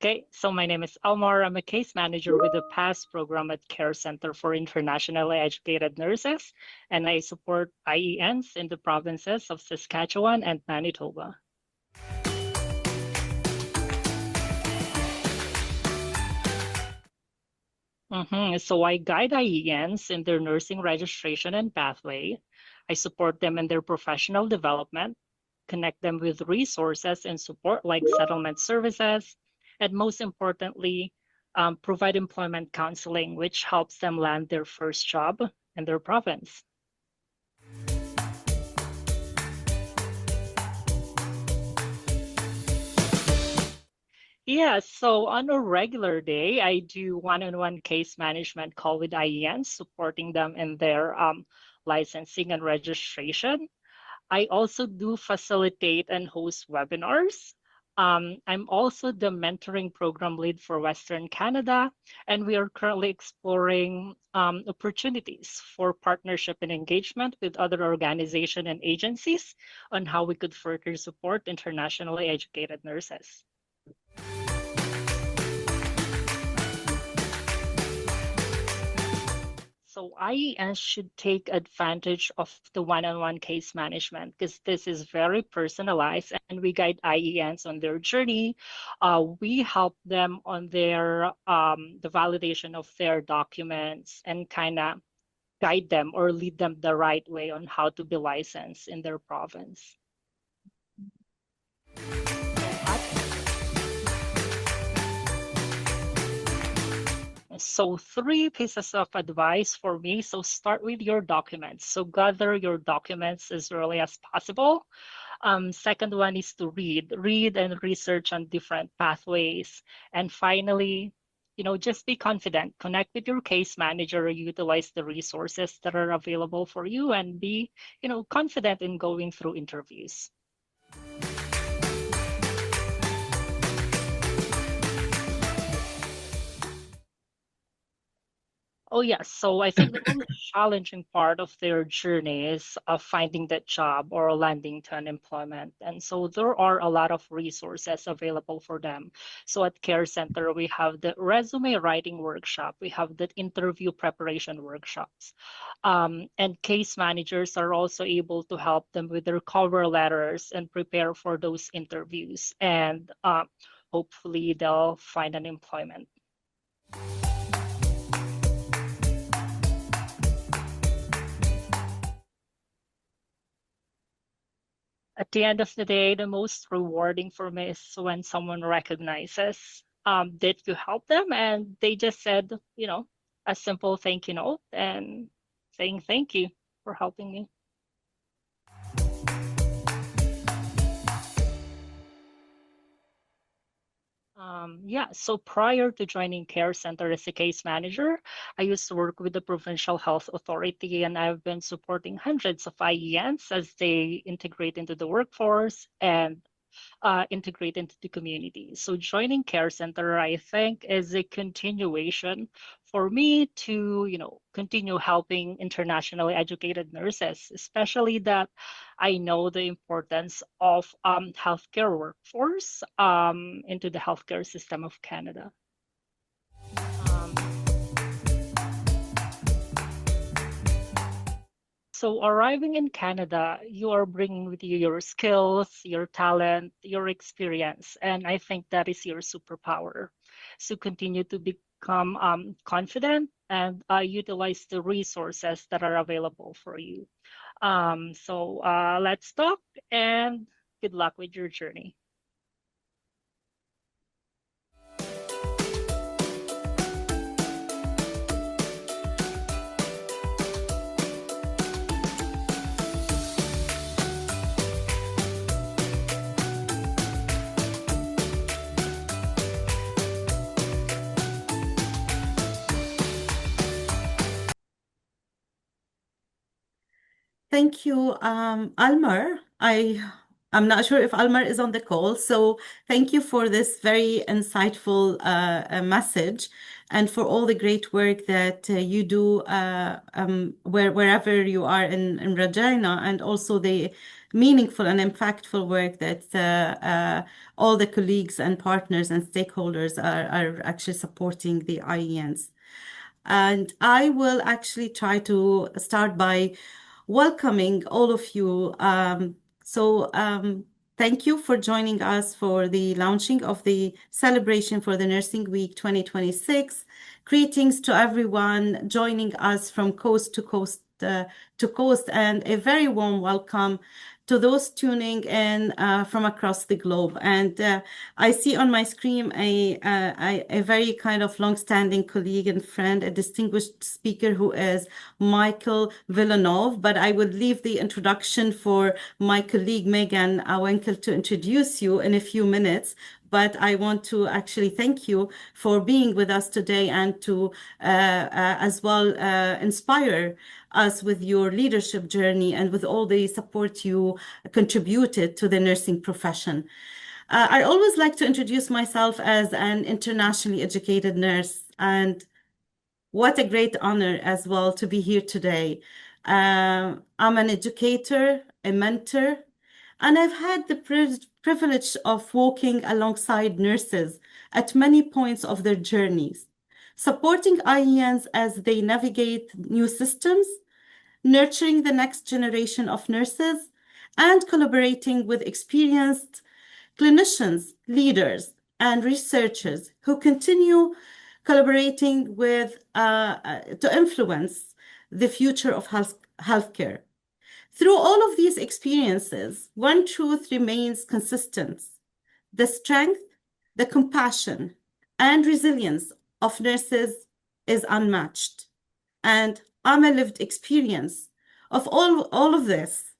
Okay, so my name is Almar. I'm a case manager with the PASS program at Care Center for Internationally Educated Nurses, and I support IENs in the provinces of Saskatchewan and Manitoba. So I guide IENs in their nursing registration and pathway. I support them in their professional development, connect them with resources and support like settlement services, and most importantly, provide employment counseling, which helps them land their first job in their province. Yeah, so on a regular day, I do one-on-one case management call with IENs, supporting them in their licensing and registration. I also do facilitate and host webinars. I'm also the mentoring program lead for Western Canada, and we are currently exploring opportunities for partnership and engagement with other organizations and agencies on how we could further support internationally educated nurses. So IES should take advantage of the one-on-one case management because this is very personalized and we guide IENs on their journey. We help them on their the validation of their documents and kind of guide them or lead them the right way on how to be licensed in their province. So three pieces of advice for me. So start with your documents. So gather your documents as early as possible. Second one is to read and research on different pathways. And finally, just be confident. Connect with your case manager, utilize the resources that are available for you, and be, confident in going through interviews. Oh, yes. So I think the most challenging part of their journey is finding that job or landing to unemployment. And so there are a lot of resources available for them. So at Care Center, we have the resume writing workshop, we have the interview preparation workshops. And case managers are also able to help them with their cover letters and prepare for those interviews. And hopefully they'll find an employment. At the end of the day, the most rewarding for me is when someone recognizes that you help them and they just said, a simple thank you note and saying thank you for helping me. Yeah, so prior to joining Care Center as a case manager, I used to work with the Provincial Health Authority, and I've been supporting hundreds of IENs as they integrate into the workforce and integrate into the community. So joining Care Center, I think, is a continuation for me to, continue helping internationally educated nurses, especially that I know the importance of healthcare workforce into the healthcare system of Canada. Um, So arriving in Canada, you are bringing with you your skills, your talent, your experience, and I think that is your superpower. So continue to become confident and utilize the resources that are available for you. So let's talk and good luck with your journey. Thank you, Almar. I I'm not sure if Almar is on the call. So thank you for this very insightful message and for all the great work that you do wherever you are in Regina, and also the meaningful and impactful work that all the colleagues and partners and stakeholders are actually supporting the IENs. And I will actually try to start by welcoming all of you. Thank you for joining us for the launching of the celebration for the Nursing Week 2026. Greetings to everyone joining us from coast to coast, and a very warm welcome to those tuning in from across the globe. And I see on my screen a very kind of long-standing colleague and friend, a distinguished speaker who is Michael Villeneuve. But I would leave the introduction for my colleague Meghan Wankel to introduce you in a few minutes. But I want to actually thank you for being with us today and to as well inspire us with your leadership journey and with all the support you contributed to the nursing profession. I always like to introduce myself as an internationally educated nurse, and what a great honor as well to be here today. I'm an educator, a mentor, and I've had the privilege of walking alongside nurses at many points of their journeys, supporting IENs as they navigate new systems, nurturing the next generation of nurses, and collaborating with experienced clinicians, leaders, and researchers who continue collaborating with to influence the future of healthcare. Through all of these experiences, one truth remains consistent: the strength, the compassion, and resilience of nurses is unmatched. And I'm a lived experience of all of this.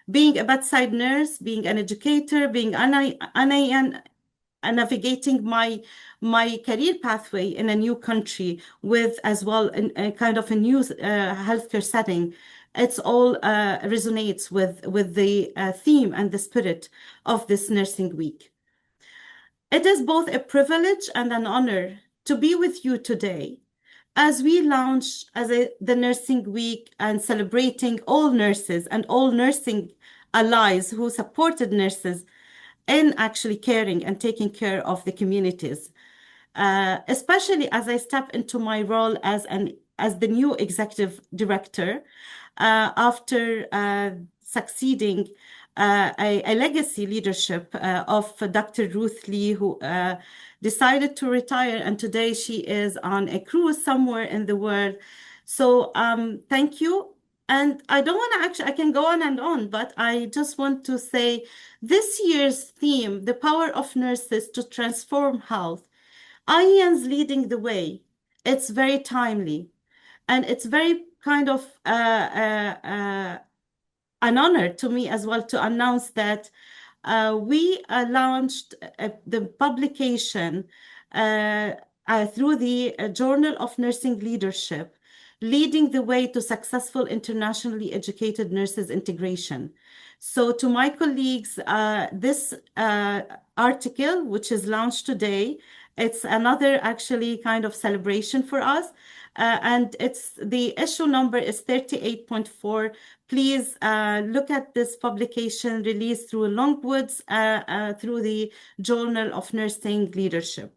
Being a bedside nurse, being an educator, being navigating my career pathway in a new country with as well a kind of a new healthcare setting. It's all resonates with the theme and the spirit of this nursing week. It is both a privilege and an honor to be with you today as we launch the Nursing Week and celebrating all nurses and all nursing allies who supported nurses in actually caring and taking care of the communities, especially as I step into my role as the new executive director after succeeding a legacy leadership of Dr. Ruth Leigh, who decided to retire, and today she is on a cruise somewhere in the world. So thank you. And I don't want to actually, I can go on and on, but I just want to say this year's theme, the power of nurses to transform health, IEN's leading the way. It's very timely, and it's very kind of an honor to me as well to announce that we launched the publication through the Journal of Nursing Leadership, leading the way to successful internationally educated nurses integration. So to my colleagues, this article, which is launched today, it's another actually kind of celebration for us. And it's the issue number is 38.4. Please look at this publication released through Longwoods through the Journal of Nursing Leadership.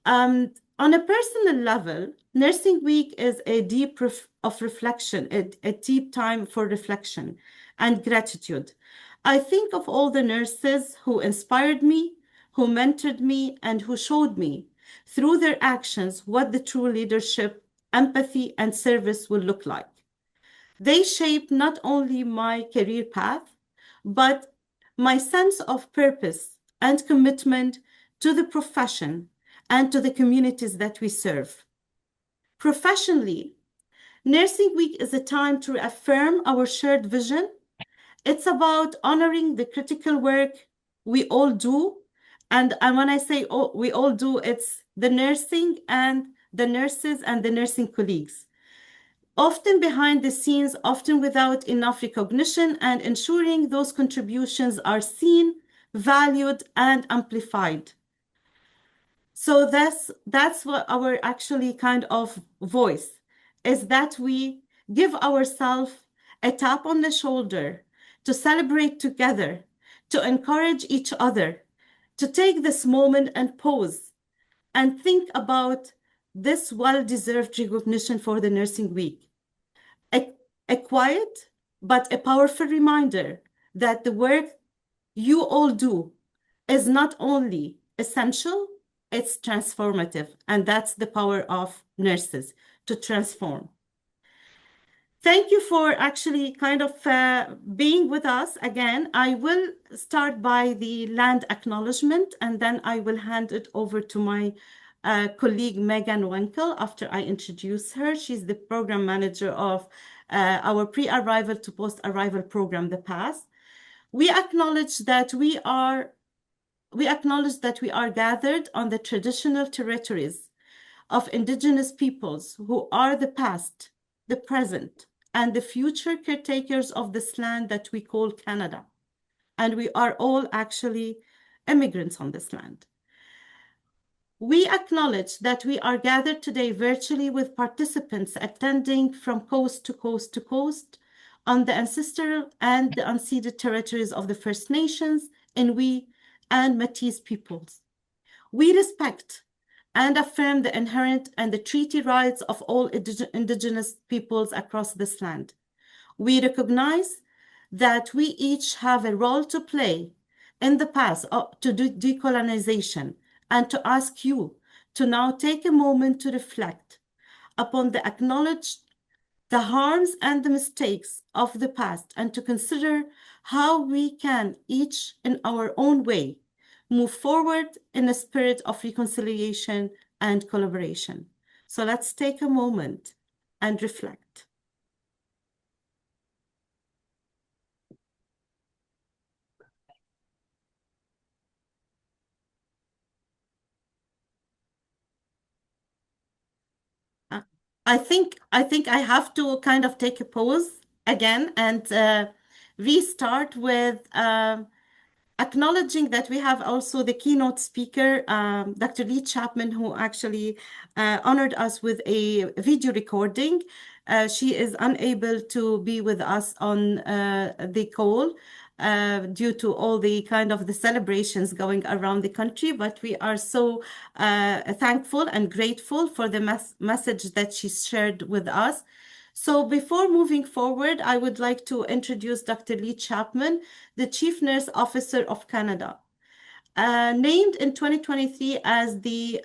On a personal level, Nursing Week is a deep of reflection, a deep time for reflection and gratitude. I think of all the nurses who inspired me, who mentored me, and who showed me through their actions what the true leadership, empathy, and service will look like. They shaped not only my career path, but my sense of purpose and commitment to the profession and to the communities that we serve. Professionally, Nursing Week is a time to affirm our shared vision. It's about honoring the critical work we all do. And when I say we all do, it's the nursing and the nurses and the nursing colleagues. often behind the scenes, often without enough recognition, and ensuring those contributions are seen, valued, and amplified. So that's what our actually kind of voice is, that we give ourselves a tap on the shoulder to celebrate together, to encourage each other, to take this moment and pause and think about this well-deserved recognition for the Nursing Week. A quiet but a powerful reminder that the work you all do is not only essential, it's transformative. And that's the power of nurses, to transform. Thank you for actually kind of being with us again. I will start by the land acknowledgement, and then I will hand it over to my colleague Meghan Wankel after I introduce her. She's the program manager of our pre-arrival to post-arrival program, the PASS. We acknowledge that we are gathered on the traditional territories of Indigenous peoples who are the past, the present, and the future caretakers of this land that we call Canada. And we are all actually immigrants on this land. We acknowledge that we are gathered today virtually with participants attending from coast to coast to coast on the ancestral and the unceded territories of the First Nations, Inuit, and Métis peoples. We respect and affirm the inherent and the treaty rights of all Indigenous peoples across this land. We recognize that we each have a role to play in the path to decolonization, and to ask you to now take a moment to reflect upon the acknowledged the harms and the mistakes of the past, and to consider how we can each in our own way move forward in a spirit of reconciliation and collaboration. So let's take a moment and reflect. I think I have to kind of take a pause again and restart with acknowledging that we have also the keynote speaker, Dr. Leigh Chapman, who actually honored us with a video recording. She is unable to be with us on the call due to all the kind of the celebrations going around the country, but we are so thankful and grateful for the message that she shared with us. So before moving forward, I would like to introduce Dr. Leigh Chapman, the Chief Nurse Officer of Canada, named in 2023 as the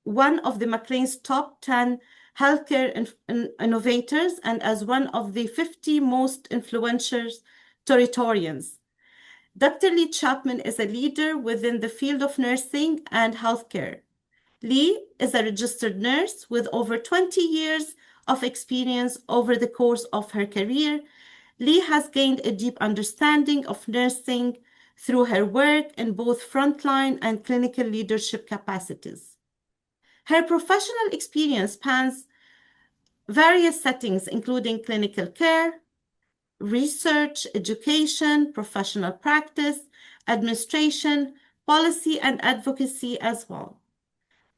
one of the Maclean's top 10 healthcare innovators and as one of the 50 most influential Torontoians. Dr. Leigh Chapman is a leader within the field of nursing and healthcare. Leigh is a registered nurse with over 20 years of experience. Over the course of her career, Leigh has gained a deep understanding of nursing through her work in both frontline and clinical leadership capacities. Her professional experience spans various settings, including clinical care, research, education, professional practice, administration, policy, and advocacy as well.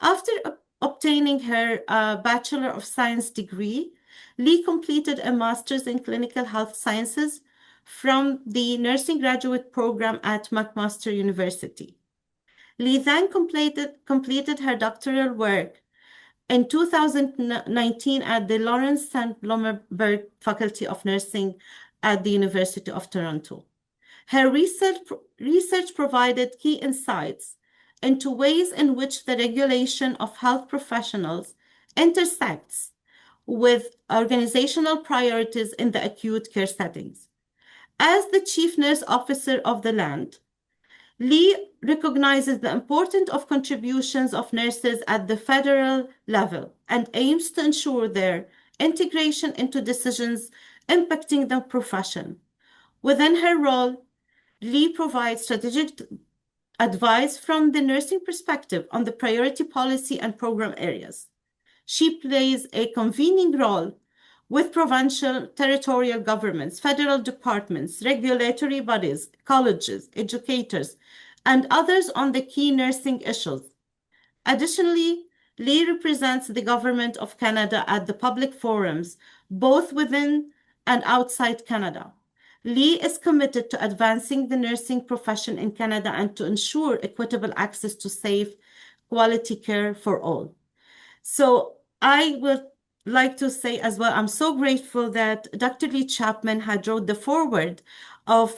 After obtaining her Bachelor of Science degree, Leigh completed a Master's in Clinical Health Sciences from the Nursing Graduate Program at McMaster University. Leigh then completed her doctoral work in 2019 at the Lawrence St. Blomberg Faculty of Nursing at the University of Toronto. Her research provided key insights into ways in which the regulation of health professionals intersects with organizational priorities in the acute care settings. As the Chief Nurse Officer of the land, Leigh recognizes the importance of contributions of nurses at the federal level and aims to ensure their integration into decisions impacting the profession. Within her role, Leigh provides strategic advice from the nursing perspective on the priority policy and program areas. She plays a convening role with provincial, territorial governments, federal departments, regulatory bodies, colleges, educators, and others on the key nursing issues. Additionally, Leigh represents the Government of Canada at the public forums, both within and outside Canada. Leigh is committed to advancing the nursing profession in Canada and to ensure equitable access to safe, quality care for all. So I would like to say as well, I'm so grateful that Dr. Leigh Chapman had wrote the foreword of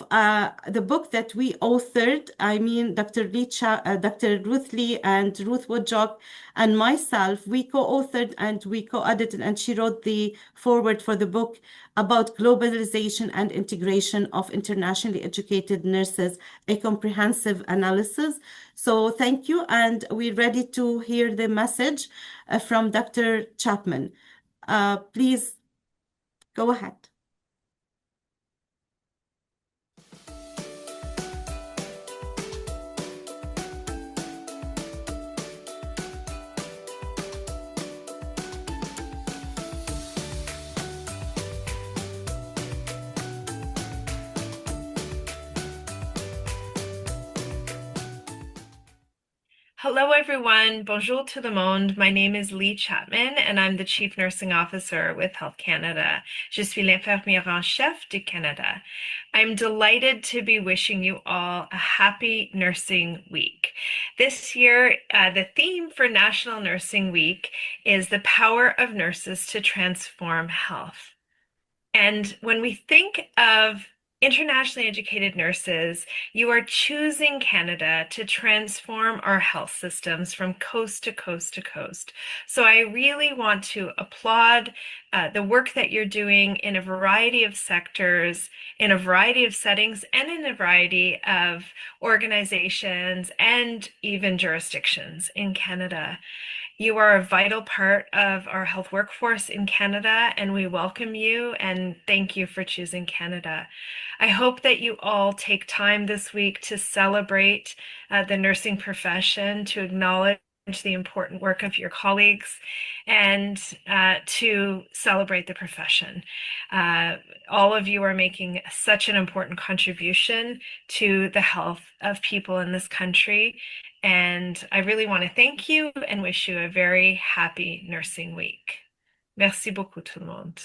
the book that we authored. I mean, Dr. Ruth Leigh and Ruth Woodjock and myself, we co-authored and we co-edited, and she wrote the foreword for the book about globalization and integration of internationally educated nurses, a comprehensive analysis. So thank you, and we're ready to hear the message from Dr. Chapman. Please go ahead. Hello, everyone. Bonjour tout le monde. My name is Leigh Chapman, and I'm the Chief Nursing Officer with Health Canada. Je suis l'infirmière en chef du Canada. I'm delighted to be wishing you all a happy Nursing Week. This year, the theme for National Nursing Week is the power of nurses to transform health. And when we think of internationally educated nurses, you are choosing Canada to transform our health systems from coast to coast to coast. So I really want to applaud the work that you're doing in a variety of sectors, in a variety of settings, and in a variety of organizations and even jurisdictions in Canada. You are a vital part of our health workforce in Canada, and we welcome you and thank you for choosing Canada. I hope that you all take time this week to celebrate the nursing profession, to acknowledge the important work of your colleagues, and to celebrate the profession. All of you are making such an important contribution to the health of people in this country. And I really want to thank you and wish you a very happy Nursing Week. Merci beaucoup tout le monde.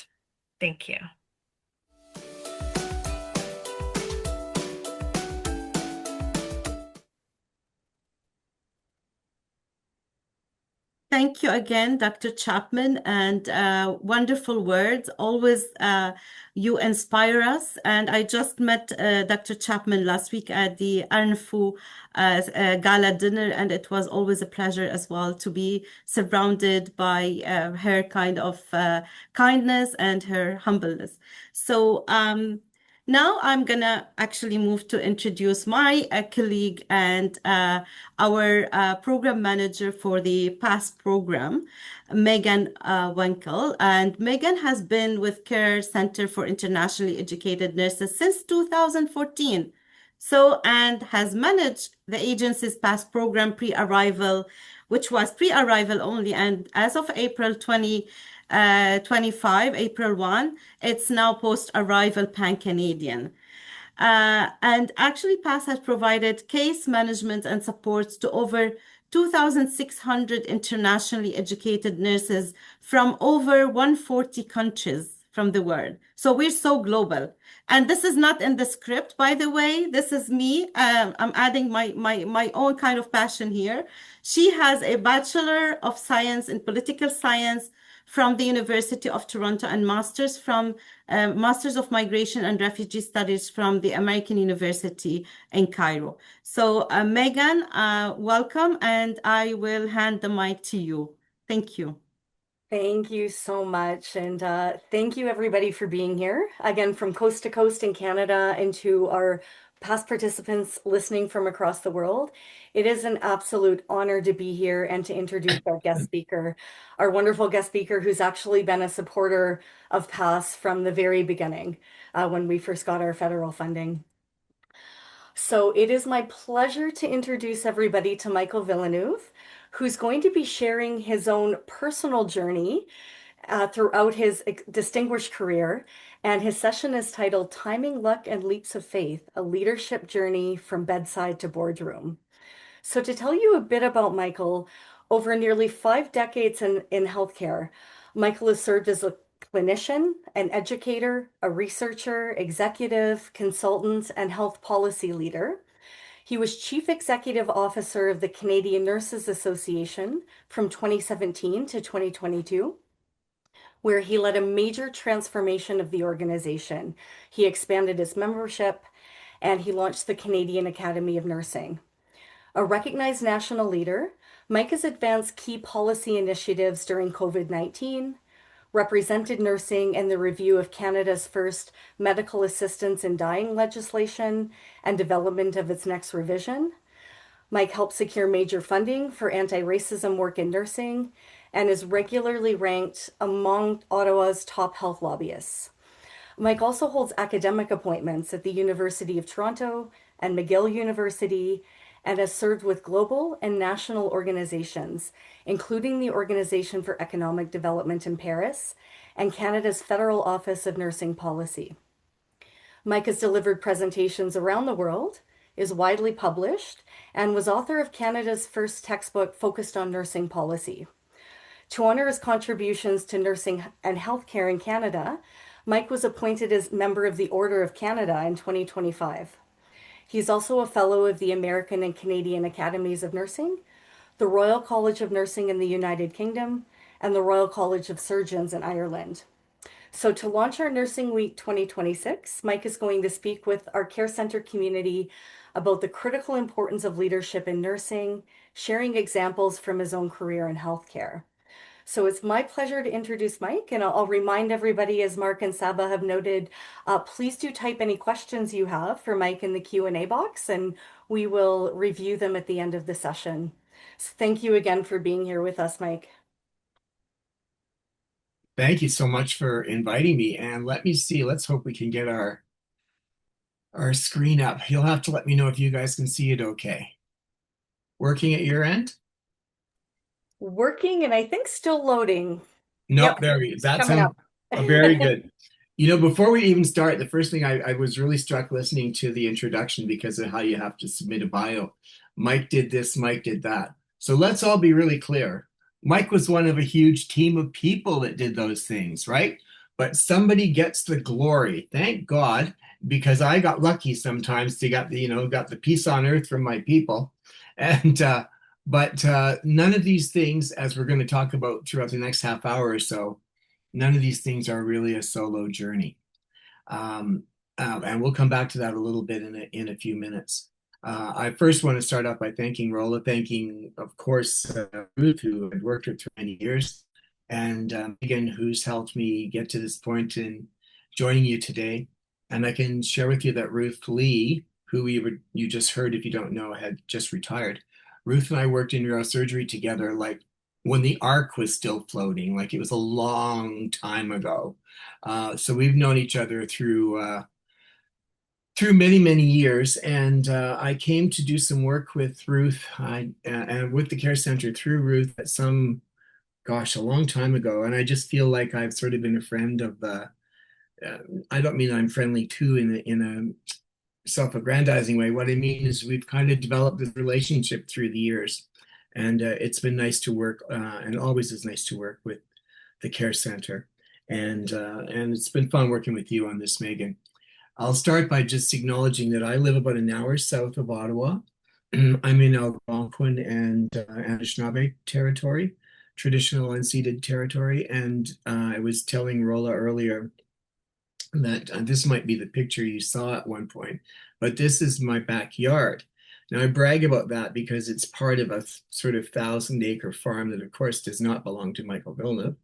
Thank you. Thank you again, Dr. Chapman, and wonderful words. Always you inspire us. And I just met Dr. Chapman last week at the Arnfu gala dinner, and it was always a pleasure as well to be surrounded by her kind of kindness and her humbleness. So now I'm gonna actually move to introduce my colleague and our program manager for the past program, Meghan Wankel. And Meghan has been with Care Center for Internationally Educated Nurses since 2014. So, and has managed the agency's past program pre-arrival, which was pre-arrival only. And as of April 2025, April 1, it's now post-arrival pan-Canadian. And actually, PASS has provided case management and supports to over 2,600 internationally educated nurses from over 140 countries from the world. So we're so global. And this is not in the script, by the way. This is me. I'm adding my own kind of passion here. She has a Bachelor of Science in Political Science from the University of Toronto and Masters of Migration and Refugee Studies from the American University in Cairo. So Meghan, welcome, and I will hand the mic to you. Thank you. Thank you so much. And thank you everybody for being here again from coast to coast in Canada and to our past participants listening from across the world. It is an absolute honor to be here and to introduce our guest speaker, our wonderful guest speaker who's actually been a supporter of PASS from the very beginning when we first got our federal funding. So it is my pleasure to introduce everybody to Michael Villeneuve, who's going to be sharing his own personal journey throughout his distinguished career. And his session is titled Timing, Luck, and Leaps of Faith, a Leadership Journey from Bedside to Boardroom. So to tell you a bit about Michael, over nearly 5 decades in healthcare, Michael has served as a clinician, an educator, a researcher, executive, consultant, and health policy leader. He was Chief Executive Officer of the Canadian Nurses Association from 2017 to 2022, where he led a major transformation of the organization. He expanded its membership and he launched the Canadian Academy of Nursing. A recognized national leader, Mike has advanced key policy initiatives during COVID-19, represented nursing in the review of Canada's first medical assistance in dying legislation and development of its next revision. Mike helped secure major funding for anti-racism work in nursing and is regularly ranked among Ottawa's top health lobbyists. Mike also holds academic appointments at the University of Toronto and McGill University and has served with global and national organizations, including the Organization for Economic Development in Paris and Canada's Federal Office of Nursing Policy. Mike has delivered presentations around the world, is widely published, and was author of Canada's first textbook focused on nursing policy. To honor his contributions to nursing and healthcare in Canada, Mike was appointed as member of the Order of Canada in 2025. He's also a fellow of the American and Canadian Academies of Nursing, the Royal College of Nursing in the United Kingdom, and the Royal College of Surgeons in Ireland. So to launch our Nursing Week 2026, Mike is going to speak with our care center community about the critical importance of leadership in nursing, sharing examples from his own career in healthcare. So it's my pleasure to introduce Mike, and I'll remind everybody, as Mark and Saba have noted, please do type any questions you have for Mike in the Q&A box, and we will review them at the end of the session. So thank you again for being here with us, Mike. Thank you so much for inviting me, and let me see, let's hope we can get our screen up. You'll have to let me know if you guys can see it okay. Working at your end? Working, and I think still loading. Nope, Yep, there we go. That coming sounds up. very good. You know, before we even start, the first thing I was really struck listening to the introduction because of how you have to submit a bio. Mike did this, Mike did that. So let's all be really clear. Mike was one of a huge team of people that did those things, right? But somebody gets the glory. Thank God, because I got lucky sometimes to got the peace on earth from my people. And but none of these things, as we're going to talk about throughout the next half hour or so, none of these things are really a solo journey. And we'll come back to that a little bit in a few minutes. I first want to start off by thanking Rolla, thanking, of course, Ruth, who had worked with for many years, and Meghan, who's helped me get to this point in joining you today. And I can share with you that Ruth Leigh, who you just heard, if you don't know, had just retired. Ruth and I worked in neurosurgery together, like when the Ark was still floating, like it was a long time ago. So we've known each other through many, many years. And I came to do some work with Ruth and with the care center through Ruth at a long time ago. And I just feel like I've sort of been a friend of I don't mean I'm friendly too in a self-aggrandizing way. What I mean is we've kind of developed this relationship through the years, and it's been nice to work, and always is nice to work with the care center, and it's been fun working with you on this, Meghan. I'll start by just acknowledging that I live about an hour south of Ottawa. I'm in Algonquin and Anishinaabe territory, traditional unceded territory, and I was telling Rolla earlier that this might be the picture you saw at one point, but this is my backyard. Now I brag about that because it's part of a sort of 1,000-acre farm that of course does not belong to Michael Villeneuve.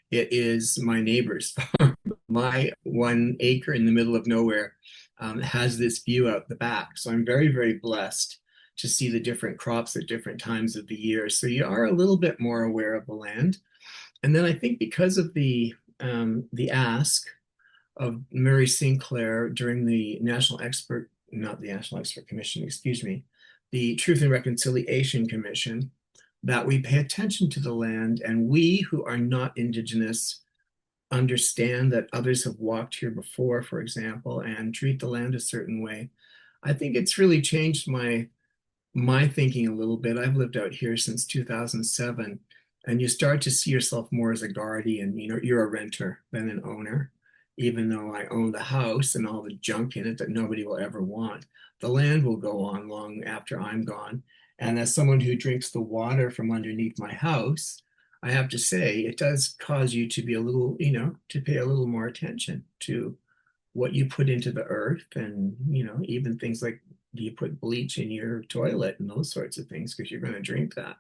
It is my neighbor's farm. My 1 acre in the middle of nowhere has this view out the back. So I'm very, very blessed to see the different crops at different times of the year. So you are a little bit more aware of the land. And then I think because of the ask of Mary Sinclair during the the Truth and Reconciliation Commission, that we pay attention to the land, and we who are not Indigenous understand that others have walked here before, for example, and treat the land a certain way. I think it's really changed my thinking a little bit. I've lived out here since 2007, and you start to see yourself more as a guardian. You know, you're a renter than an owner, even though I own the house and all the junk in it that nobody will ever want. The land will go on long after I'm gone. And as someone who drinks the water from underneath my house, I have to say it does cause you to be a little, you know, to pay a little more attention to what you put into the earth, and, you know, even things like, do you put bleach in your toilet and those sorts of things, because you're going to drink that.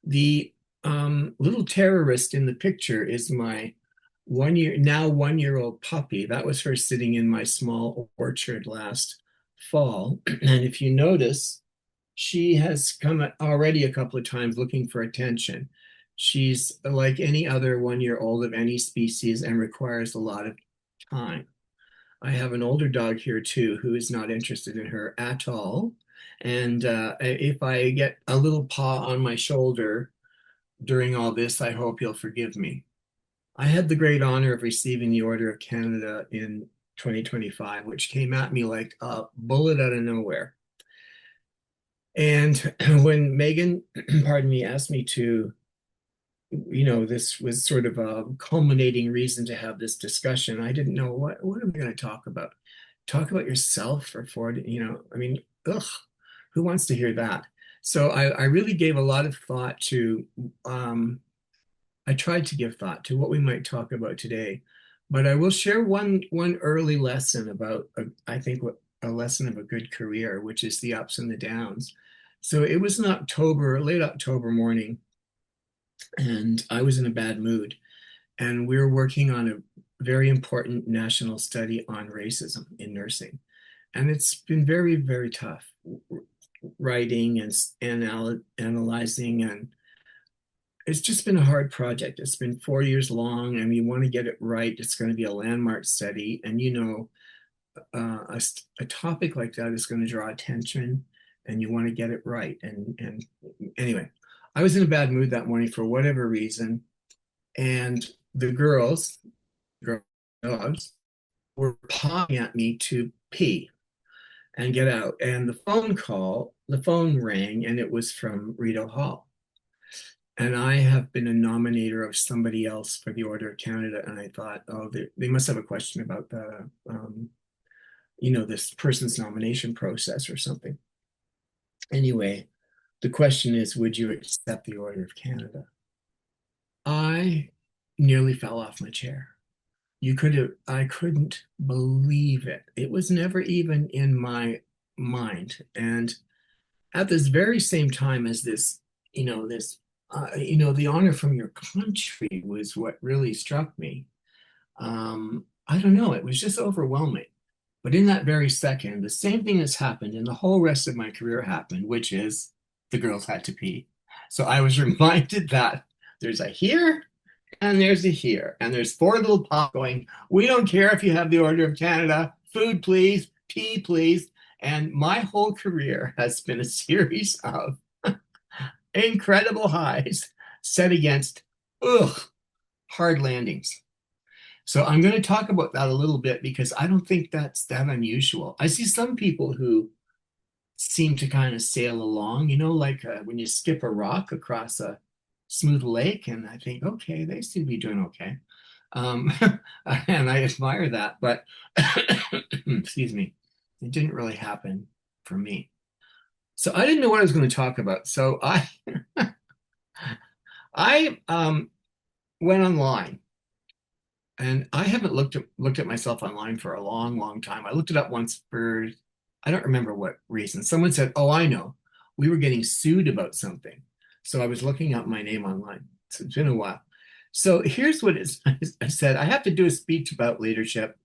The little terrorist in the picture is my 1 year old puppy. That was her sitting in my small orchard last fall. And if you notice, she has come already a couple of times looking for attention. She's like any other 1 year old of any species and requires a lot of time. I have an older dog here too who is not interested in her at all. And if I get a little paw on my shoulder during all this, I hope you'll forgive me. I had the great honor of receiving the Order of Canada in 2025, which came at me like a bullet out of nowhere. And when Meghan, pardon me, asked me to, you know, this was sort of a culminating reason to have this discussion, I didn't know what am I going to talk about? Talk about yourself for 40, you know, I mean, ugh, who wants to hear that? So I really gave a lot of thought to, I tried to give thought to what we might talk about today, but I will share one early lesson about, I think, what a lesson of a good career, which is the ups and the downs. So it was an late October morning, and I was in a bad mood. And we were working on a very important national study on racism in nursing. And it's been very, very tough writing and analyzing, and it's just been a hard project. It's been 4 years long, and you want to get it right. It's going to be a landmark study. And, you know, a topic like that is going to draw attention, and you want to get it right. And anyway, I was in a bad mood that morning for whatever reason. And the dogs, were pawing at me to pee and get out. And the phone rang, and it was from Rideau Hall. And I have been a nominator of somebody else for the Order of Canada. And I thought, oh, they must have a question about the, you know, this person's nomination process or something. Anyway, the question is, would you accept the Order of Canada? I nearly fell off my chair. I couldn't believe it. It was never even in my mind. And at this very same time as this, you know, the honor from your country was what really struck me. I don't know, it was just overwhelming. But in that very second, the same thing has happened and the whole rest of my career happened, which is the girls had to pee. So I was reminded that there's a here and there's a here, and there's four little pops going, we don't care if you have the Order of Canada, food please, pee please. And my whole career has been a series of incredible highs set against hard landings. So I'm going to talk about that a little bit because I don't think that's that unusual. I see some people who seem to kind of sail along, you know, like when you skip a rock across a smooth lake, and I think, okay, they seem to be doing okay. And I admire that, but excuse me, it didn't really happen for me. So I didn't know what I was going to talk about. So I went online, and I haven't looked at myself online for a long, long time. I looked it up once for, I don't remember what reason. Someone said, oh, I know, we were getting sued about something. So I was looking up my name online. So it's been a while. So here's what I said. I have to do a speech about leadership.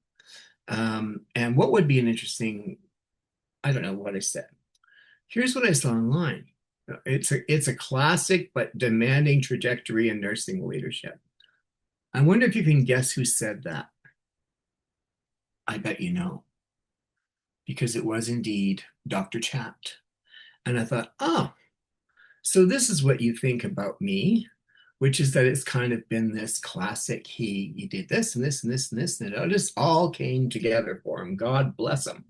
And what would be an interesting, I don't know what I said. Here's what I saw online. It's a classic but demanding trajectory in nursing leadership. I wonder if you can guess who said that. I bet you know, because it was indeed Dr. Chapman. And I thought, oh, so this is what you think about me. which is that it's kind of been this classic, he did this and this and this and this, and it just all came together for him. God bless him.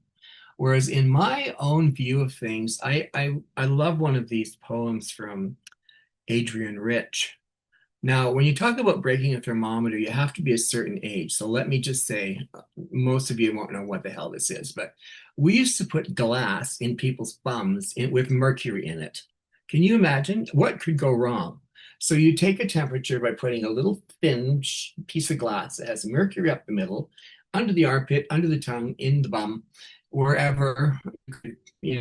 Whereas in my own view of things, I love one of these poems from Adrienne Rich. Now, when you talk about breaking a thermometer, you have to be a certain age. So let me just say, most of you won't know what the hell this is, but we used to put glass in people's bums with mercury in it. Can you imagine what could go wrong? So you take a temperature by putting a little thin piece of glass that has mercury up the middle, under the armpit, under the tongue, in the bum, wherever,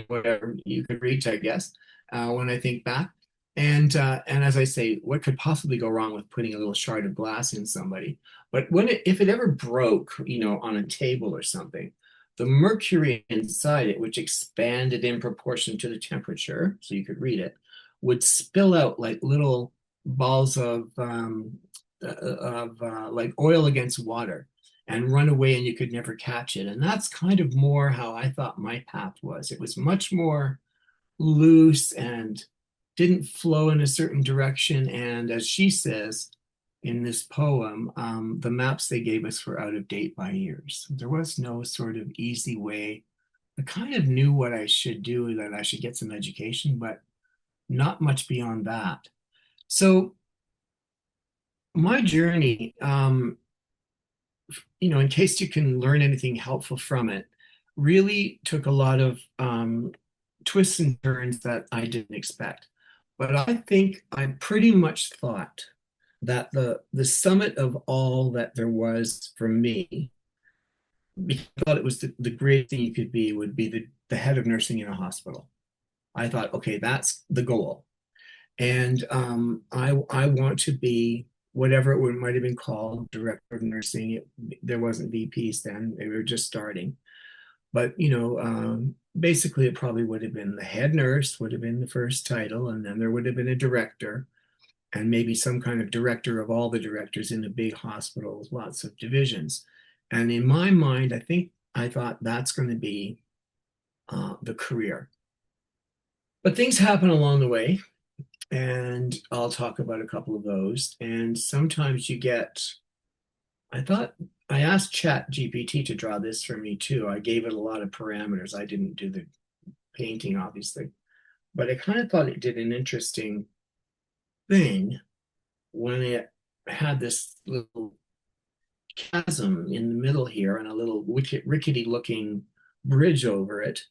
whatever you could reach, I guess, when I think back. And as I say, what could possibly go wrong with putting a little shard of glass in somebody? But if it ever broke, on a table or something, the mercury inside it, which expanded in proportion to the temperature, so you could read it, would spill out like little balls of like oil against water and run away, and you could never catch it. And that's kind of more how I thought my path was. It was much more loose and didn't flow in a certain direction. And as she says in this poem, the maps they gave us were out of date by years. There was no sort of easy way. I kind of knew what I should do, that I should get some education, but not much beyond that. So my journey, in case you can learn anything helpful from it, really took a lot of twists and turns that I didn't expect. But I think I pretty much thought that the summit of all that there was for me, because I thought it was the great thing you could be, would be the head of nursing in a hospital. I thought, okay, that's the goal. And I want to be whatever it might have been called, director of nursing. There wasn't VPs then, they were just starting. But, basically it probably would have been the head nurse would have been the first title, and then there would have been a director, and maybe some kind of director of all the directors in a big hospital with lots of divisions. And in my mind, I thought that's going to be the career. But things happen along the way, and I'll talk about a couple of those. And sometimes I asked Chat GPT to draw this for me too. I gave it a lot of parameters. I didn't do the painting, obviously, but I kind of thought it did an interesting thing when it had this little chasm in the middle here and a little rickety looking bridge over it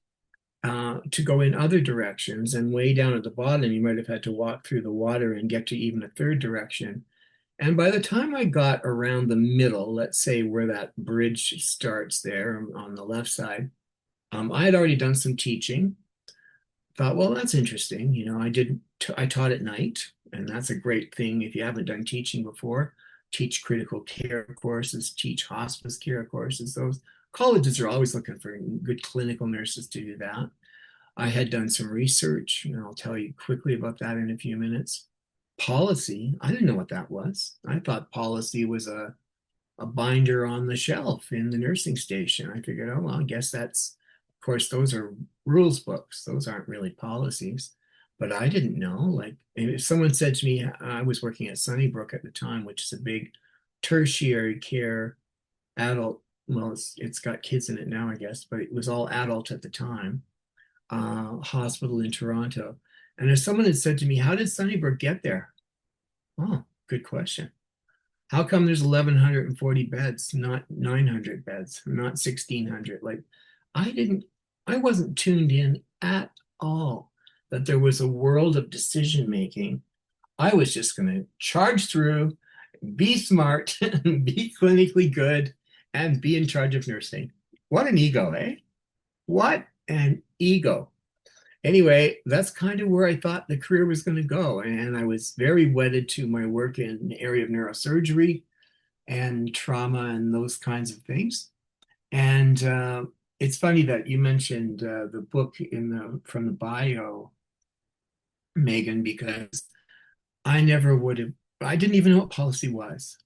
to go in other directions. And way down at the bottom, you might have had to walk through the water and get to even a third direction. And by the time I got around the middle, let's say where that bridge starts there on the left side, I had already done some teaching. Thought, well, that's interesting. I taught at night, and that's a great thing if you haven't done teaching before. Teach critical care courses, teach hospice care courses. Those colleges are always looking for good clinical nurses to do that. I had done some research, and I'll tell you quickly about that in a few minutes. Policy, I didn't know what that was. I thought policy was a binder on the shelf in the nursing station. I figured, oh, well, I guess that's, of course, those are rules books. Those aren't really policies. But I didn't know. Like, if someone said to me, I was working at Sunnybrook at the time, which is a big tertiary care adult, well, it's got kids in it now, I guess, but it was all adult at the time, hospital in Toronto. And if someone had said to me, how did Sunnybrook get there? Oh, good question. How come there's 1,140 beds, not 900 beds, not 1,600? Like, I wasn't tuned in at all that there was a world of decision making. I was just going to charge through, be smart, be clinically good, and be in charge of nursing. What an ego, eh? What an ego. Anyway, that's kind of where I thought the career was going to go. And I was very wedded to my work in the area of neurosurgery and trauma and those kinds of things. And it's funny that you mentioned the book from the bio, Meghan, because I didn't even know what policy was.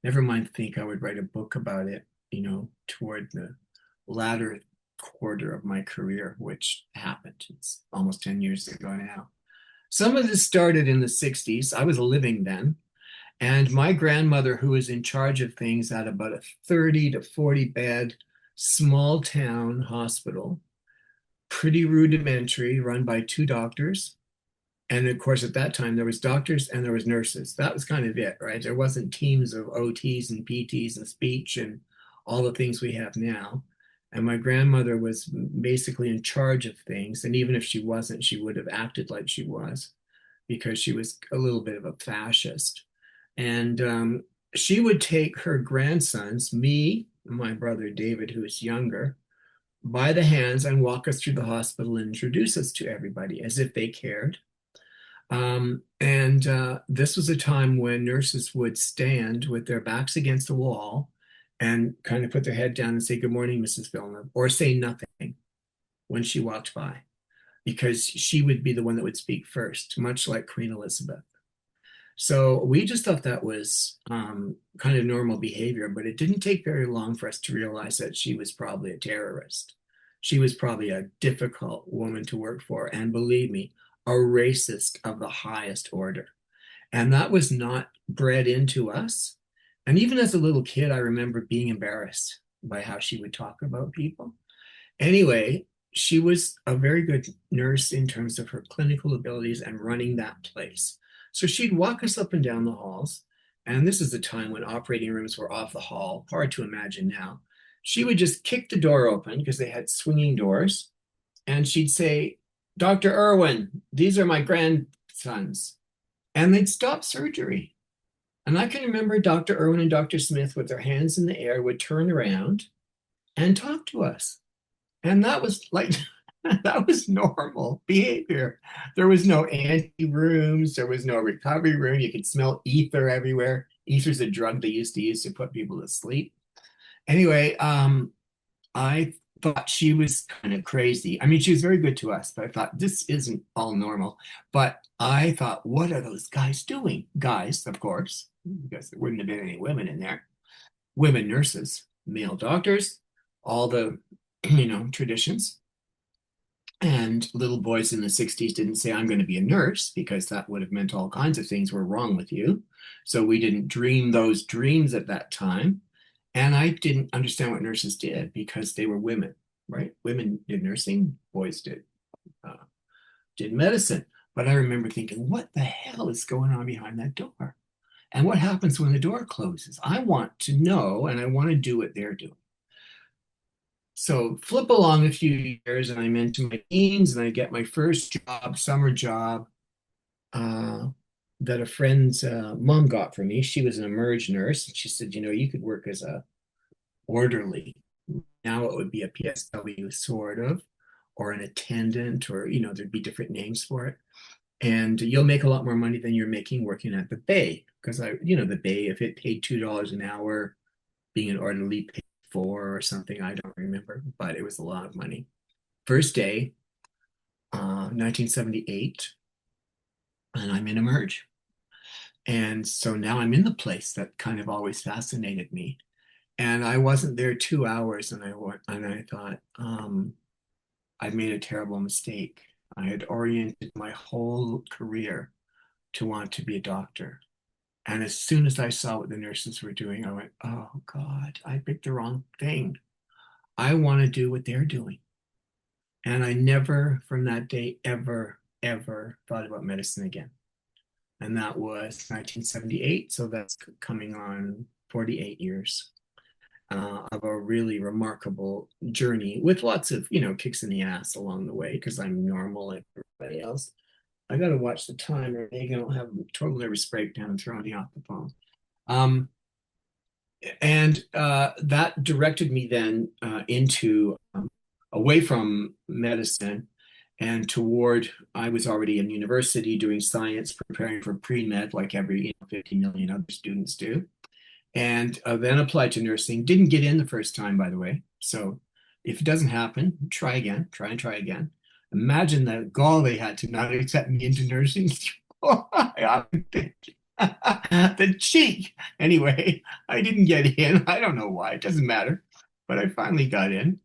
Never mind think I would write a book about it, toward the latter quarter of my career, which happened. It's almost 10 years ago now. Some of this started in the 60s. I was living then. And my grandmother, who was in charge of things at about a 30 to 40 bed small town hospital, pretty rudimentary, run by two doctors. And of course, at that time, there was doctors and there was nurses. That was kind of it, right? There wasn't teams of OTs and PTs and speech and all the things we have now. And my grandmother was basically in charge of things. And even if she wasn't, she would have acted like she was because she was a little bit of a fascist. And she would take her grandsons, me, my brother David, who is younger, by the hands and walk us through the hospital and introduce us to everybody as if they cared. This was a time when nurses would stand with their backs against the wall and kind of put their head down and say, "Good morning, Mrs. Villeneuve," or say nothing when she walked by, because she would be the one that would speak first, much like Queen Elizabeth. So we just thought that was kind of normal behavior, but it didn't take very long for us to realize that she was probably a terrorist. She was probably a difficult woman to work for, and believe me, a racist of the highest order. And that was not bred into us. And even as a little kid, I remember being embarrassed by how she would talk about people. Anyway, she was a very good nurse in terms of her clinical abilities and running that place. So she'd walk us up and down the halls. And this is the time when operating rooms were off the hall, hard to imagine now. She would just kick the door open because they had swinging doors. And she'd say, "Dr. Irwin, these are my grandsons." And they'd stop surgery. And I can remember Dr. Irwin and Dr. Smith, with their hands in the air, would turn around and talk to us. And that was like, that was normal behavior. There was no ante rooms. There was no recovery room. You could smell ether everywhere. Ether's a drug they used to use to put people to sleep. Anyway, I thought she was kind of crazy. I mean, she was very good to us, but I thought this isn't all normal. But I thought, what are those guys doing? Guys, of course, because there wouldn't have been any women in there. Women nurses, male doctors, all the, traditions. And little boys in the 60s didn't say, "I'm going to be a nurse," because that would have meant all kinds of things were wrong with you. So we didn't dream those dreams at that time. And I didn't understand what nurses did because they were women, right? Women did nursing, boys did medicine. But I remember thinking, what the hell is going on behind that door? And what happens when the door closes? I want to know, and I want to do what they're doing. So flip along a few years, and I'm into my teens, and I get my first job, summer job, that a friend's mom got for me. She was an emerge nurse, and she said, "You could work as a orderly." Now it would be a PSW, sort of, or an attendant, or there'd be different names for it. And you'll make a lot more money than you're making working at the Bay, because the Bay, if it paid $2 an hour, being an orderly paid 4 or something, I don't remember, but it was a lot of money. First day, 1978, and I'm in emerge. And so now I'm in the place that kind of always fascinated me. And I wasn't there 2 hours, and I thought, I've made a terrible mistake. I had oriented my whole career to want to be a doctor. And as soon as I saw what the nurses were doing, I went, "Oh God, I picked the wrong thing. I want to do what they're doing." And I never, from that day, ever thought about medicine again. And that was 1978. So that's coming on 48 years of a really remarkable journey with lots of, kicks in the ass along the way, because I'm normal like everybody else. I got to watch the time, or Meghan will have a total nervous breakdown and throw me off the phone. That directed me then into away from medicine and toward, I was already in university doing science, preparing for pre-med like every 50 million other students do. And then applied to nursing. Didn't get in the first time, by the way. So if it doesn't happen, try again, try again. Imagine the gall they had to not accept me into nursing. The cheek. Anyway, I didn't get in. I don't know why. It doesn't matter. But I finally got in.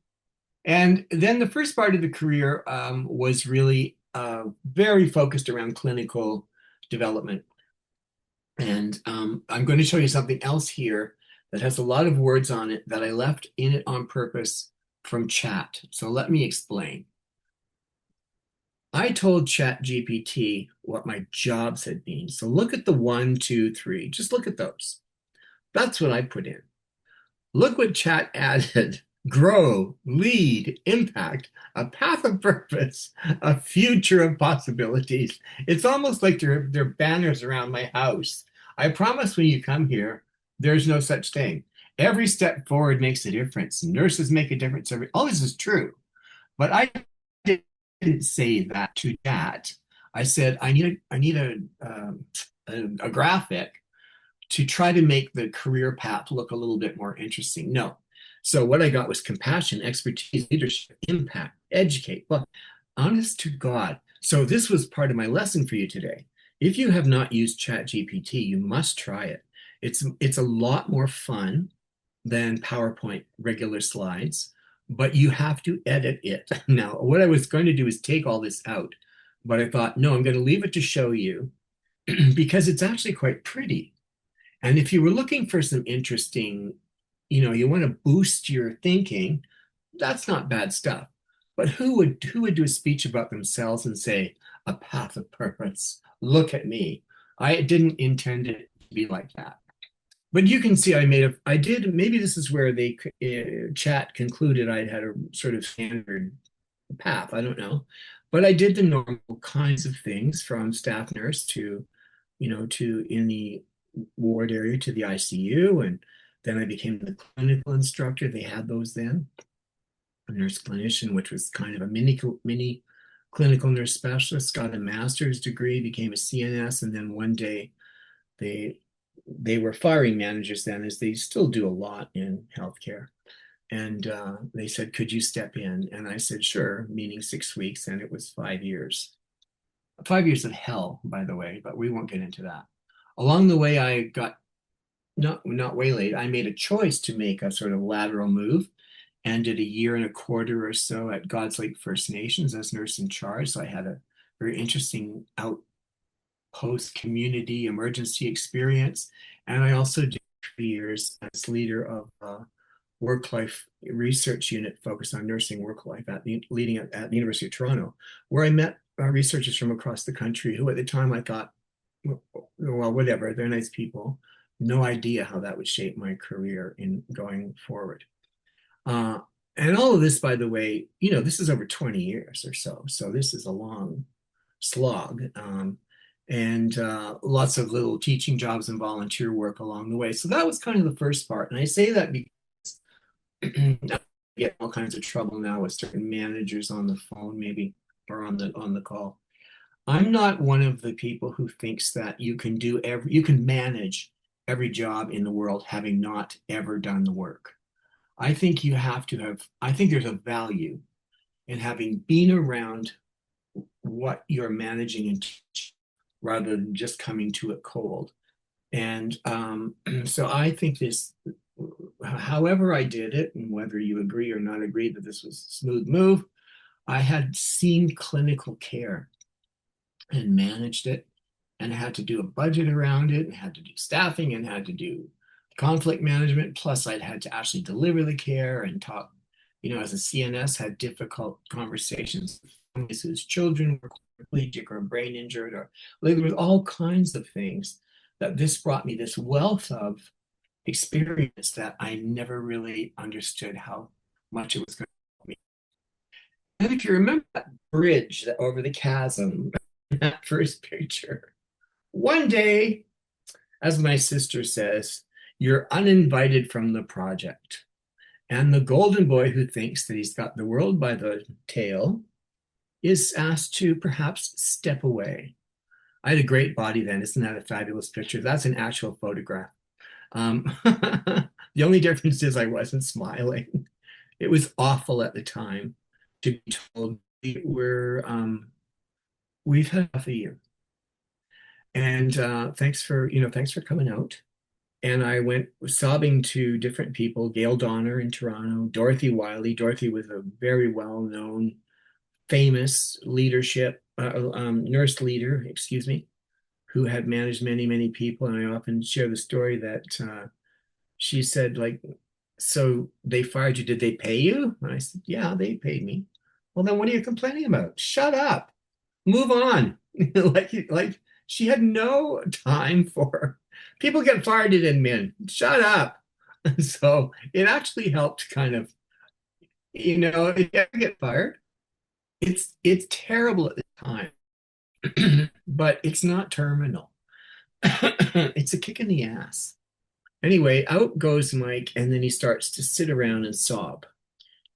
And then the first part of the career was really very focused around clinical development. And I'm going to show you something else here that has a lot of words on it that I left in it on purpose from chat. So let me explain. I told ChatGPT what my jobs had been. So look at the 1, 2, 3. Just look at those. That's what I put in. Look what Chat added. Grow, lead, impact, a path of purpose, a future of possibilities. It's almost like they're banners around my house. I promise when you come here, there's no such thing. Every step forward makes a difference. Nurses make a difference. All this is true. But I didn't say that to Chat. I said, I need a graphic to try to make the career path look a little bit more interesting. No. So what I got was compassion, expertise, leadership, impact, educate. Well, honest to God. So this was part of my lesson for you today. If you have not used ChatGPT, you must try it. It's a lot more fun than PowerPoint regular slides, but you have to edit it. Now, what I was going to do is take all this out, but I thought, no, I'm going to leave it to show you because it's actually quite pretty. And if you were looking for some interesting, you want to boost your thinking, that's not bad stuff. But who would do a speech about themselves and say, a path of purpose? Look at me. I didn't intend it to be like that. But you can see I did, maybe this is where they chat concluded I had a sort of standard path. I don't know. But I did the normal kinds of things from staff nurse to in the ward area to the ICU. And then I became the clinical instructor. They had those then. A nurse clinician, which was kind of a mini clinical nurse specialist, got a master's degree, became a CNS. And then one day they were firing managers then, as they still do a lot in healthcare. And they said, could you step in? And I said, sure, meaning 6 weeks. And it was 5 years. 5 years of hell, by the way, but we won't get into that. Along the way, I got not waylaid. I made a choice to make a sort of lateral move and did 1.25 years or so at God's Lake First Nations as nurse in charge. So I had a very interesting outpost community emergency experience. And I also did 3 years as leader of work-life research unit focused on nursing work life at the University of Toronto, where I met researchers from across the country who at the time I thought, well, whatever, they're nice people. No idea how that would shape my career in going forward. And all of this, by the way, this is over 20 years or so. So this is a long slog. And lots of little teaching jobs and volunteer work along the way. So that was kind of the first part. And I say that because I get all kinds of trouble now with certain managers on the phone, maybe, or on the call. I'm not one of the people who thinks that you can manage every job in the world having not ever done the work. I think I think there's a value in having been around what you're managing and teaching rather than just coming to it cold. And so I think this, however I did it, and whether you agree or not agree that this was a smooth move, I had seen clinical care and managed it and had to do a budget around it and had to do staffing and had to do conflict management. Plus I'd had to actually deliver the care and talk, as a CNS, had difficult conversations with families whose children were quadriplegic or brain injured, or like, there was all kinds of things that this brought me this wealth of experience that I never really understood how much it was going to help me. And if you remember that bridge over the chasm, that first picture, one day, as my sister says, you're uninvited from the project. And the golden boy who thinks that he's got the world by the tail is asked to perhaps step away. I had a great body then. Isn't that a fabulous picture? That's an actual photograph. The only difference is I wasn't smiling. It was awful at the time to be told we've had half a year. And thanks for coming out. And I went sobbing to different people, Gail Donner in Toronto, Dorothy Wiley. Dorothy was a very well-known, famous nurse leader, who had managed many, many people. And I often share the story that she said, like, so they fired you, did they pay you? And I said, yeah, they paid me. Well, then what are you complaining about? Shut up, move on. like she had no time for people get fired at admin. Shut up. So it actually helped kind of, if you ever get fired, it's terrible at the time, but it's not terminal. It's a kick in the ass. Anyway, out goes Mike, and then he starts to sit around and sob.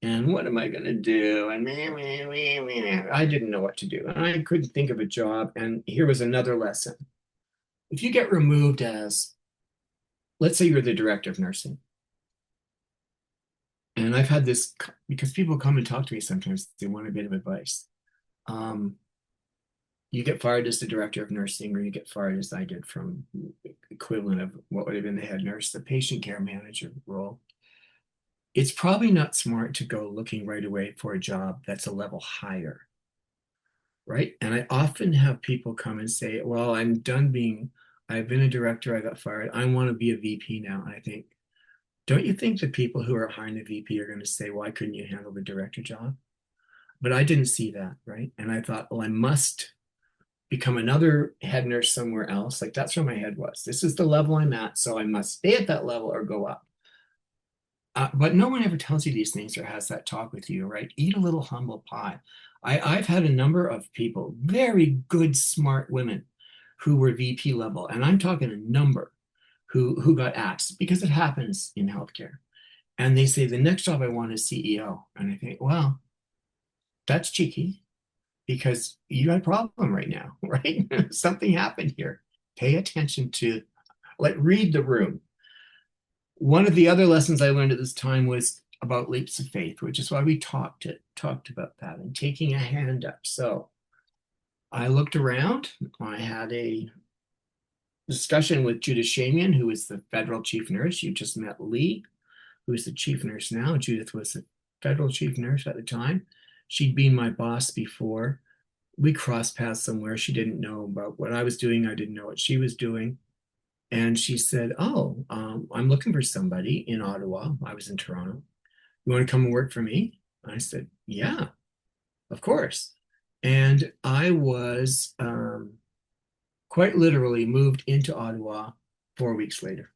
And what am I going to do? And I didn't know what to do. And I couldn't think of a job. And here was another lesson. If you get removed as, let's say you're the director of nursing. And I've had this, because people come and talk to me sometimes, they want a bit of advice. You get fired as the director of nursing, or you get fired as I did from equivalent of what would have been the head nurse, the patient care manager role. It's probably not smart to go looking right away for a job that's a level higher, right? And I often have people come and say, well, I've been a director, I got fired, I want to be a VP now. And I think, don't you think the people who are hiring the VP are going to say, why couldn't you handle the director job? But I didn't see that, right? And I thought, well, I must become another head nurse somewhere else. Like, that's where my head was. This is the level I'm at, so I must stay at that level or go up. But no one ever tells you these things or has that talk with you, right? Eat a little humble pie. I've had a number of people, very good, smart women who were VP level, and I'm talking a number, who got axed, because it happens in healthcare. And they say, the next job I want is CEO. And I think, well, that's cheeky, because you got a problem right now, right? Something happened here. Pay attention to, read the room. One of the other lessons I learned at this time was about leaps of faith, which is why we talked about that and taking a hand up. So I looked around. I had a discussion with Judith Shamian, who is the federal chief nurse. You just met Leigh, who is the chief nurse now. Judith was the federal chief nurse at the time. She'd been my boss before. We crossed paths somewhere. She didn't know about what I was doing. I didn't know what she was doing. And she said, oh, I'm looking for somebody in Ottawa. I was in Toronto. You want to come and work for me? I said, yeah, of course. And I was quite literally moved into Ottawa 4 weeks later.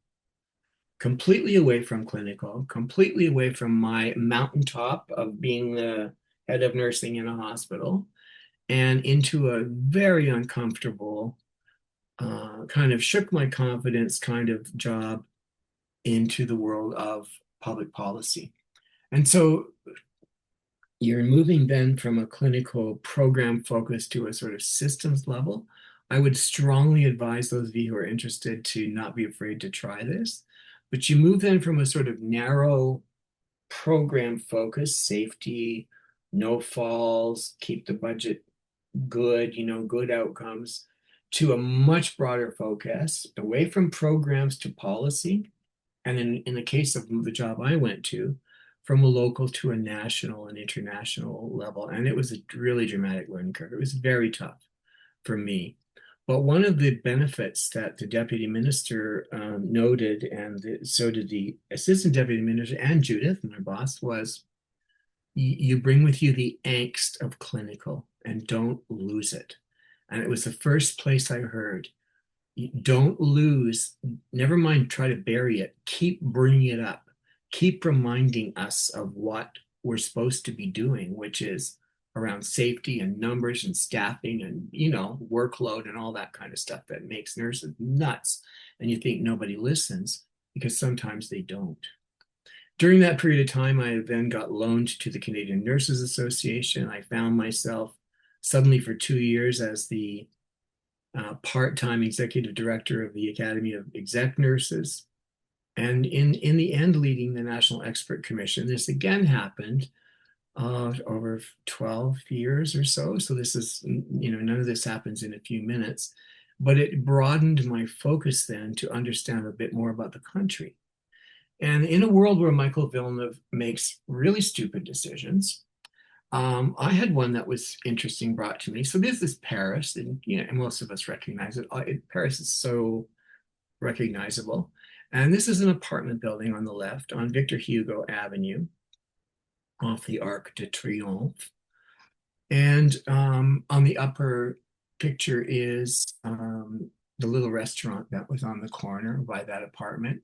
Completely away from clinical, completely away from my mountaintop of being the head of nursing in a hospital, and into a very uncomfortable, kind of shook my confidence kind of job into the world of public policy. And so you're moving then from a clinical program focus to a sort of systems level. I would strongly advise those of you who are interested to not be afraid to try this. But you move then from a sort of narrow program focus, safety, no falls, keep the budget good, good outcomes, to a much broader focus, away from programs to policy. And in the case of the job I went to, from a local to a national and international level. And it was a really dramatic learning curve. It was very tough for me. But one of the benefits that the deputy minister noted, and so did the assistant deputy minister and Judith, my boss, was you bring with you the angst of clinical and don't lose it. And it was the first place I heard, don't lose, never mind try to bury it, keep bringing it up, keep reminding us of what we're supposed to be doing, which is around safety and numbers and staffing and, workload and all that kind of stuff that makes nurses nuts. And you think nobody listens, because sometimes they don't. During that period of time, I then got loaned to the Canadian Nurses Association. I found myself suddenly for 2 years as the part-time executive director of the Academy of Exec Nurses. And in the end, leading the National Expert Commission. This again happened over 12 years or so. So this is, none of this happens in a few minutes, but it broadened my focus then to understand a bit more about the country. And in a world where Michael Villeneuve makes really stupid decisions, I had one that was interesting brought to me. So this is Paris, and most of us recognize it. Paris is so recognizable. And this is an apartment building on the left on Victor Hugo Avenue off the Arc de Triomphe. And on the upper picture is the little restaurant that was on the corner by that apartment.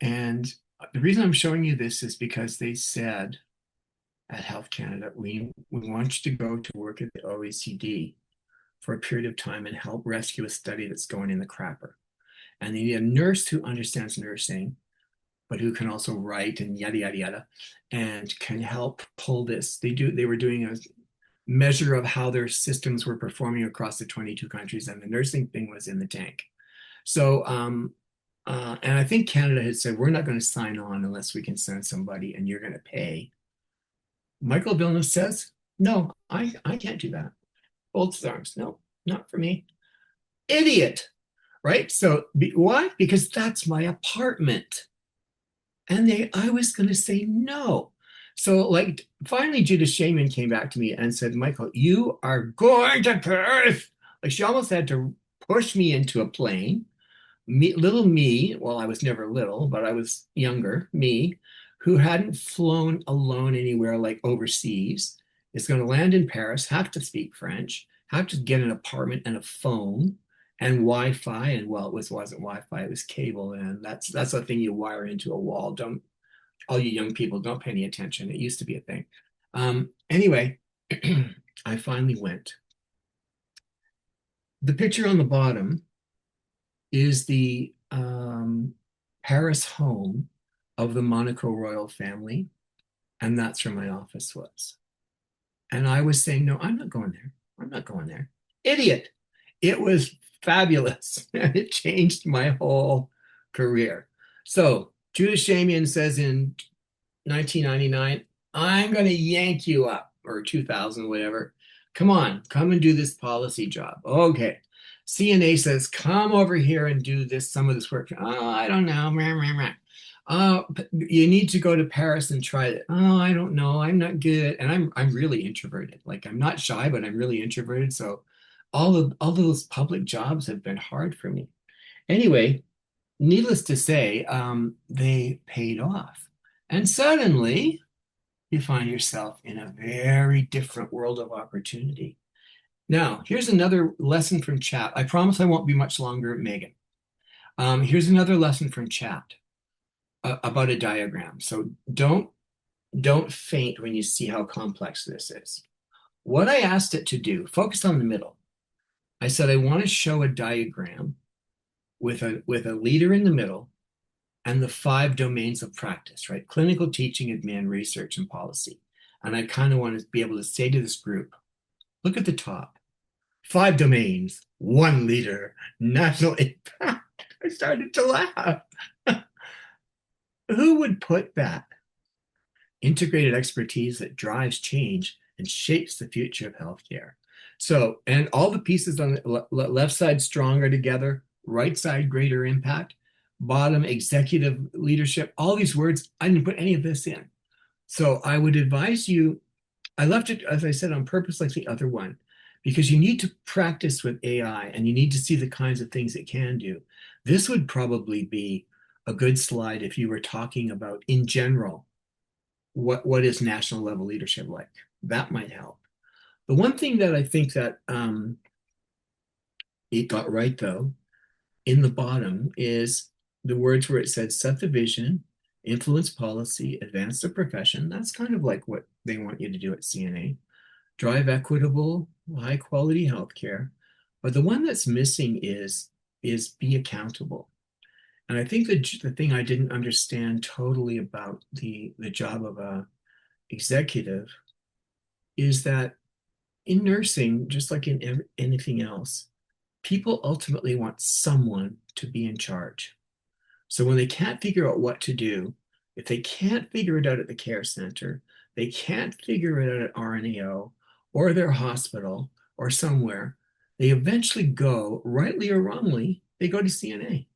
And the reason I'm showing you this is because they said at Health Canada, we want you to go to work at the OECD for a period of time and help rescue a study that's going in the crapper. And they need a nurse who understands nursing, but who can also write and yada, yada, yada, and can help pull this. They were doing a measure of how their systems were performing across the 22 countries, and the nursing thing was in the tank. So, and I think Canada had said, we're not going to sign on unless we can send somebody and you're going to pay. Michael Villeneuve says, no, I can't do that. Folds his arms. No, not for me. Idiot, right? So why? Because that's my apartment. And I was going to say no. So like finally Judith Shaman came back to me and said, Michael, you are going to Perth. Like she almost had to push me into a plane. Little me, well, I was never little, but I was younger, me, who hadn't flown alone anywhere like overseas, is going to land in Paris, have to speak French, have to get an apartment and a phone and Wi-Fi. And well, it wasn't Wi-Fi, it was cable. And that's the thing you wire into a wall. Don't, all you young people, don't pay any attention. It used to be a thing. Anyway, I finally went. The picture on the bottom is the Paris home of the Monaco royal family. And that's where my office was. And I was saying, no, I'm not going there. I'm not going there. Idiot. It was fabulous. And it changed my whole career. So Judith Shamian says in 1999, I'm going to yank you up, or 2000, whatever. Come on, come and do this policy job. Okay. CNA says, come over here and do some of this work. Oh, I don't know. You need to go to Paris and try it. Oh, I don't know. I'm not good. And I'm really introverted. Like I'm not shy, but I'm really introverted. So all those public jobs have been hard for me. Anyway, needless to say, they paid off. And suddenly you find yourself in a very different world of opportunity. Now, here's another lesson from chat. I promise I won't be much longer, Meghan. Here's another lesson from chat about a diagram. So don't faint when you see how complex this is. What I asked it to do, focus on the middle. I said, I want to show a diagram with a leader in the middle and the 5 domains of practice, right? Clinical, teaching, admin, research, and policy. And I kind of want to be able to say to this group, look at the top. 5 domains, 1 leader, national impact. I started to laugh. Who would put that? Integrated expertise that drives change and shapes the future of healthcare. So, and all the pieces on the left side stronger together, right side greater impact, bottom executive leadership, all these words, I didn't put any of this in. So I would advise you, I left it, as I said, on purpose like the other one, because you need to practice with AI and you need to see the kinds of things it can do. This would probably be a good slide if you were talking about, in general, what is national level leadership like. That might help. The one thing that I think that it got right, though, in the bottom is the words where it said set the vision, influence policy, advance the profession. That's kind of like what they want you to do at CNA. Drive equitable, high quality healthcare. But the one that's missing is be accountable. And I think the thing I didn't understand totally about the job of a executive is that in nursing, just like in anything else, people ultimately want someone to be in charge. So when they can't figure out what to do, if they can't figure it out at the care center, they can't figure it out at RNAO or their hospital or somewhere, they eventually go, rightly or wrongly, they go to CNA.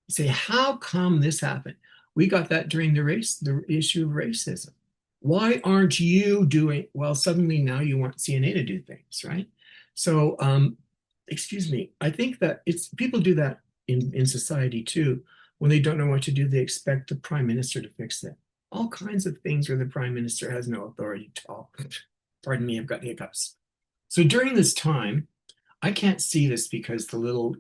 Say, how come this happened? We got that during the issue of racism. Why aren't you doing, well, suddenly now you want CNA to do things, right? So, excuse me, I think that it's, people do that in society too. When they don't know what to do, they expect the prime minister to fix it. All kinds of things where the prime minister has no authority to all. Pardon me, I've got hiccups. So during this time, I can't see this because the little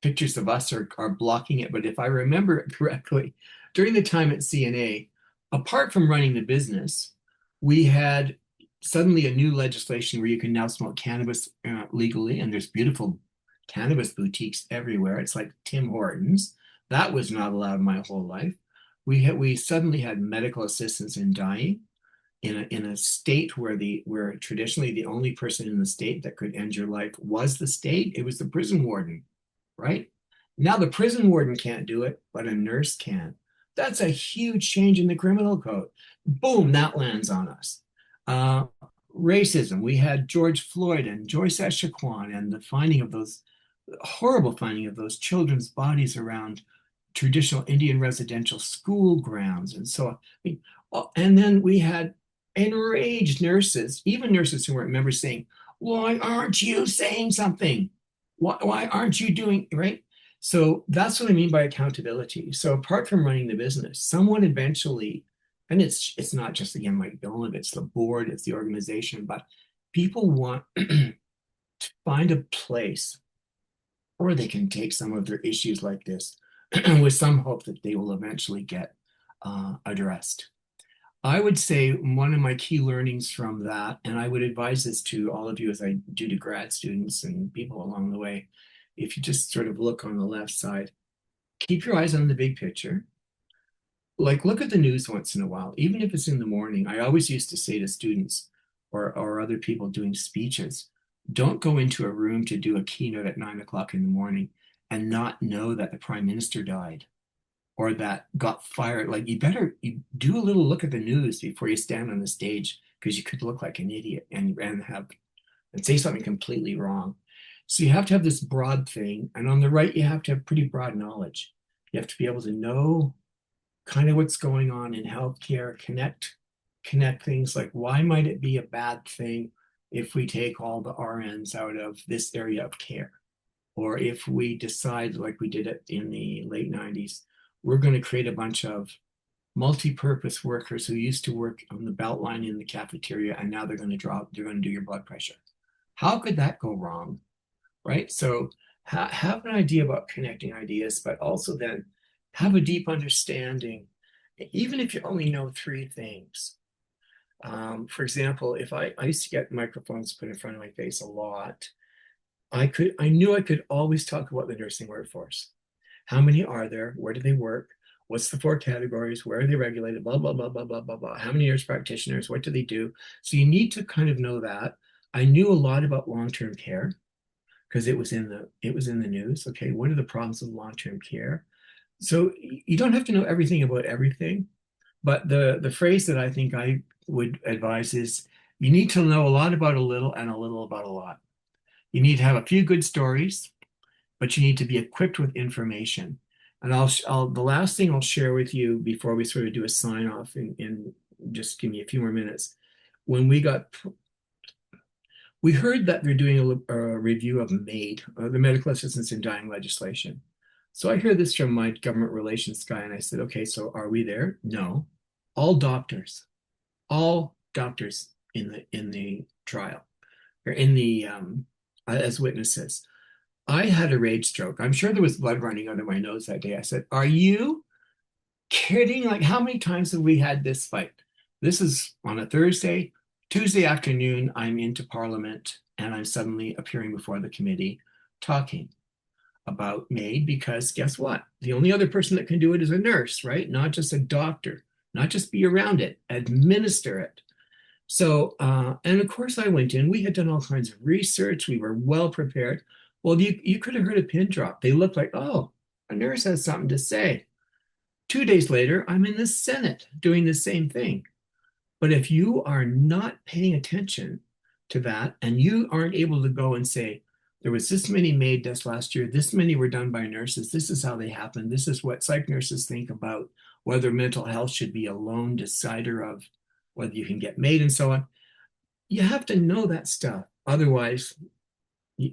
pictures of us are blocking it. But if I remember it correctly, during the time at CNA, apart from running the business, we had suddenly a new legislation where you can now smoke cannabis legally, and there's beautiful cannabis boutiques everywhere. It's like Tim Hortons. That was not allowed my whole life. We suddenly had medical assistance in dying in a state where traditionally the only person in the state that could end your life was the state. It was the prison warden, right? Now the prison warden can't do it, but a nurse can. That's a huge change in the criminal code. Boom, that lands on us. Racism. We had George Floyd and Joyce Echaquan and the finding of those horrible finding of those children's bodies around traditional Indian residential school grounds. And so, and then we had enraged nurses, even nurses who weren't members, saying, why aren't you saying something? Why aren't you doing, right? So that's what I mean by accountability. So apart from running the business, someone eventually, and it's not just, again, Mike Villeneuve, it's the board, it's the organization, but people want to find a place where they can take some of their issues like this with some hope that they will eventually get addressed. I would say one of my key learnings from that, and I would advise this to all of you as I do to grad students and people along the way, if you just sort of look on the left side, keep your eyes on the big picture. Like, look at the news once in a while, even if it's in the morning. I always used to say to students or other people doing speeches, don't go into a room to do a keynote at 9 o'clock in the morning and not know that the prime minister died or that got fired. Like, you do a little look at the news before you stand on the stage, because you could look like an idiot and say something completely wrong. So you have to have this broad thing, and on the right you have to have pretty broad knowledge. You have to be able to know kind of what's going on in healthcare, connect things like, why might it be a bad thing if we take all the RNs out of this area of care? Or if we decide, like we did it in the late 90s, we're going to create a bunch of multi-purpose workers who used to work on the belt line in the cafeteria, and now they're going to do your blood pressure. How could that go wrong, right? So have an idea about connecting ideas, but also then have a deep understanding, even if you only know 3 things. For example, if I used to get microphones put in front of my face a lot, I knew I could always talk about the nursing workforce. How many are there? Where do they work? What's the 4 categories? Where are they regulated? Blah, blah, blah, blah, blah, blah, blah. How many nurse practitioners? What do they do? So you need to kind of know that. I knew a lot about long-term care because it was in the news. Okay, what are the problems with long-term care? So you don't have to know everything about everything, but the phrase that I think I would advise is, you need to know a lot about a little and a little about a lot. You need to have a few good stories, but you need to be equipped with information. And the last thing I'll share with you before we sort of do a sign off in just give me a few more minutes. When we heard that they're doing a review of MAID, the medical assistance in dying legislation. So I hear this from my government relations guy, and I said, okay, so are we there? No. All doctors in the trial, or in the as witnesses. I had a rage stroke. I'm sure there was blood running under my nose that day. I said, are you kidding? Like, how many times have we had this fight? This is on a Thursday. Tuesday afternoon, I'm into Parliament, and I'm suddenly appearing before the committee talking about MAID, because guess what? The only other person that can do it is a nurse, right? Not just a doctor, not just be around it, administer it. So, and of course I went in, we had done all kinds of research. We were well prepared. Well, you could have heard a pin drop. They looked like, oh, a nurse has something to say. 2 days later, I'm in the Senate doing the same thing. But if you are not paying attention to that, and you aren't able to go and say, there was this many MAID deaths last year, this many were done by nurses, this is how they happen, this is what psych nurses think about whether mental health should be a lone decider of whether you can get made and so on. You have to know that stuff. Otherwise,